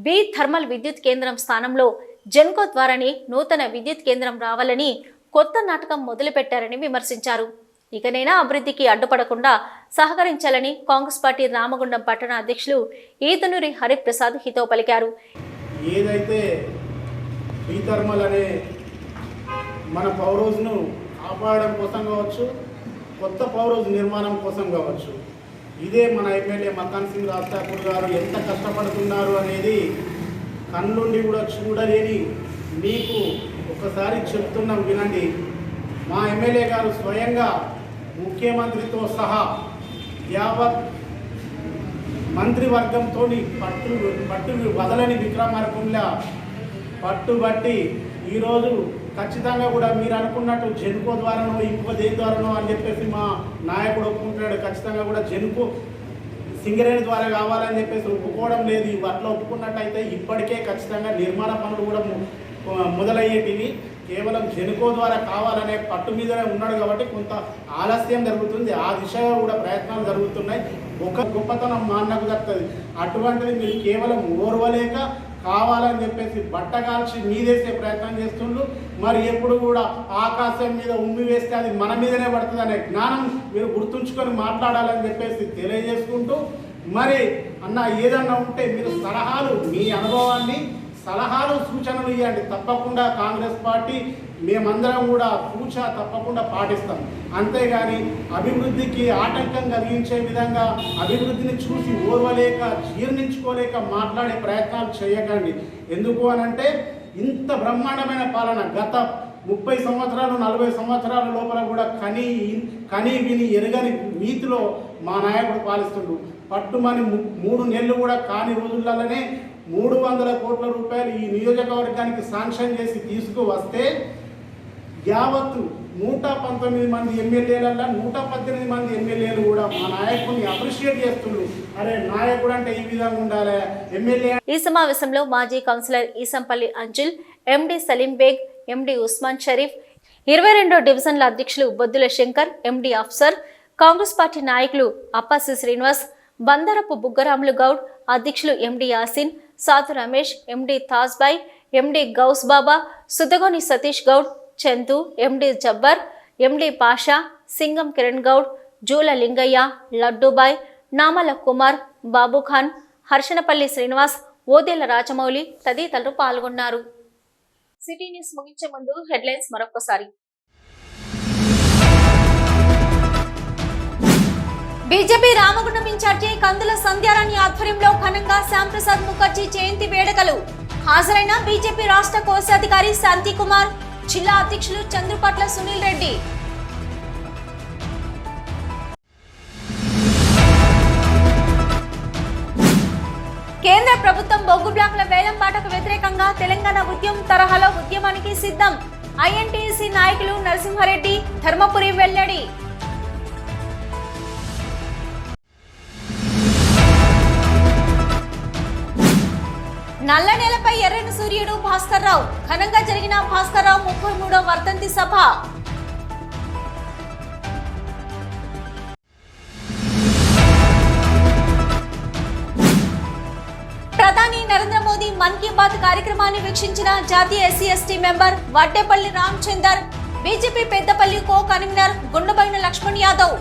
బి థర్మల్ విద్యుత్ కేంద్రం స్థానంలో జెన్కో ద్వారానే నూతన విద్యుత్ కేంద్రం రావాలని కొత్త నాటకం మొదలుపెట్టారని విమర్శించారు. ఇకనైనా అభివృద్ధికి అడ్డుపడకుండా సహకరించాలని కాంగ్రెస్ పార్టీ రామగుండం పట్టణ అధ్యక్షులు ఈతనూరి హరిప్రసాద్ హితవు పలికారు. ఏదైతే బి థర్మల్ అనే మన పవర్ హౌస్ను కాపాడడం కోసం కావచ్చు, కొత్త పవర్ హౌస్ నిర్మాణం కోసం కావచ్చు, ఇదే మన ఎమ్మెల్యే మక్కన్ సింగ్ రాజ్ ఠాకూర్ గారు ఎంత కష్టపడుతున్నారు అనేది కన్నుండి కూడా చూడలేని మీకు ఒకసారి చెప్తున్నాం వినండి. మా ఎమ్మెల్యే గారు స్వయంగా ముఖ్యమంత్రితో సహా యావత్ మంత్రివర్గంతో పట్టు వదలని విక్రమార్కుల్లా పట్టుబట్టి ఈరోజు ఖచ్చితంగా కూడా మీరు అనుకున్నట్టు జెన్కో ద్వారానో ఇంకో దేని ద్వారానో అని చెప్పేసి మా నాయకుడు ఒప్పుకుంటున్నాడు. ఖచ్చితంగా కూడా జెన్కో సింగరేణి ద్వారా కావాలని చెప్పేసి ఒప్పుకోవడం లేదు. అట్లా ఒప్పుకున్నట్టయితే ఇప్పటికే ఖచ్చితంగా నిర్మాణ పనులు కూడా మొదలయ్యేటివి. కేవలం జెన్కో ద్వారా కావాలనే పట్టు మీదనే ఉన్నాడు కాబట్టి కొంత ఆలస్యం జరుగుతుంది. ఆ దిశగా కూడా ప్రయత్నాలు జరుగుతున్నాయి. ఒక గొప్పతనం మా అన్నకు దక్కుతుంది. అటువంటిది మీరు కేవలం ఓర్వలేక కావాలని చెప్పేసి బట్టగాల్చి మీదేసే ప్రయత్నం చేస్తుండ్రు. మరి ఎప్పుడు కూడా ఆకాశం మీద ఉమ్మి వేస్తే అది మన మీదనే పడుతుంది అనే జ్ఞానం మీరు గుర్తుంచుకొని మాట్లాడాలని చెప్పేసి తెలియజేసుకుంటూ, మరి అన్న ఏదన్నా ఉంటే మీరు సలహాలు, మీ అనుభవాన్ని సలహాలు సూచనలు ఇవ్వండి. తప్పకుండా కాంగ్రెస్ పార్టీ మేమందరం కూడా తప్పకుండా పాటిస్తాం. అంతేగాని అభివృద్ధికి ఆటంకం కలిగించే విధంగా అభివృద్ధిని చూసి ఓర్వలేక జీర్ణించుకోలేక మాట్లాడే ప్రయత్నాలు చేయకండి. ఎందుకు అనంటే ఇంత బ్రహ్మాండమైన పాలన గత 30 సంవత్సరాలు 40 సంవత్సరాల లోపల కూడా కని విని ఎరగని నీతిలో మా నాయకుడు పాలిస్తుండు. పట్టుమని 3 నెలలు కూడా కాని రోజులలోనే 300 కోట్ల రూపాయలు ఈ నియోజకవర్గానికి శాంక్షన్ చేసి తీసుకువస్తే యావత్తు 119 మంది ఎమ్మెల్యేలలో 118 మంది ఎమ్మెల్యేలు కూడా మా నాయకుడిని అప్రిషియేట్ చేస్తున్నారు. అరే నాయకుడు అంటే ఈ విధంగా ఉండాలి ఎమ్మెల్యే. ఈ సమావేశంలో మాజీ కౌన్సిలర్ ఈసంపల్లి అంజుల్, ఎండి సలీం బేగ్, ఎండి ఉస్మాన్ షరీఫ్, 22వ డివిజన్ల అధ్యక్షులు బొద్దుల శంకర్, ఎండి అఫ్సర్, కాంగ్రెస్ పార్టీ నాయకులు అప్పాసి శ్రీనివాస్, బందరపు బుగ్గరాములు గౌడ్, అధ్యక్షులు ఎండి యాసిన్, సాతు రమేష్, ఎండి తాజ్బాయ్, ఎండి గౌస్ బాబా, సుదగోని సతీష్ గౌడ్, చందు, ఎండి జబ్బర్, ఎండి పాషా, సింగం కిరణ్ గౌడ్, జూల లింగయ్య, లడ్డూబాయ్, నామల కుమార్, బాబుఖాన్, హర్షనపల్లి శ్రీనివాస్, ఓదేల రాజమౌళి తదితరులు పాల్గొన్నారు. సిటీ న్యూస్ ముగించే ముందు హెడ్లైన్స్ మరొకసారి. బీజేపీ రామగుండం ఇన్ఛార్జి కందుల సంధ్యారాణి ఆధ్వర్యంలో ఘనంగా శ్యాంప్రసాద్ ముఖర్జీ జయంతి వేడుకలు. హాజరైన బీజేపీ రాష్ట్ర కోశాధికారి శాంతి కుమార్, జిల్లా అధ్యక్షులు చంద్రపట్ల సునీల్ రెడ్డి. కేంద్ర ప్రభుత్వం బొగ్గు బ్లాకుల వేలం పాటకు వ్యతిరేకంగా తెలంగాణ ఉద్యమం తరహాలో ఉద్యమానికి సిద్ధం. ఐఎన్టీసీ నాయకులు నరసింహారెడ్డి, ధర్మపురి వెల్లడి. నల్ల నేలపై ఎర్రని సూర్యుడు భాస్కర్రావు. ఘనంగా జరిగిన భాస్కర్రావు 33వ వర్ధంతి సభ. ప్రధాని నరేంద్ర మోదీ మన్ కీ బాత్ కార్యక్రమాన్ని వీక్షించిన జాతీయ SC ST member Vaddepalli Ramachandar, BJP Peddapalli co convener Gundabaina Laxman Yadav.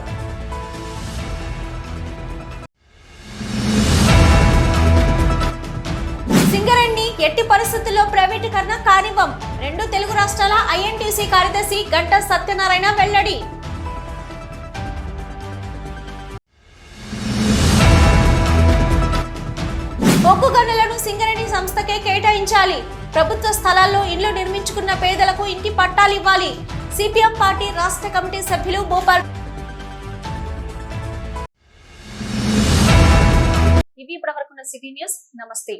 Singareni ఎట్టి పరిస్థితుల్లో ప్రైవేటీకరణ కానివ్వం, 2 తెలుగు రాష్ట్రాల ఐఎన్టీసీ కార్యదర్శి గంటా సత్యనారాయణ వెల్లడి. బొగ్గు గనులను సింగరేణి సంస్థకే కేటాయించాలి. ప్రభుత్వ స్థలాల్లో ఇండ్లు నిర్మించుకున్న పేదలకు ఇంటి పట్టాలు ఇవ్వాలి. సిపిఎం పార్టీ రాష్ట్ర కమిటీ సభ్యులు భూపాల్. ఇవి ఇప్పటివరకున్న సిటీ న్యూస్. నమస్తే.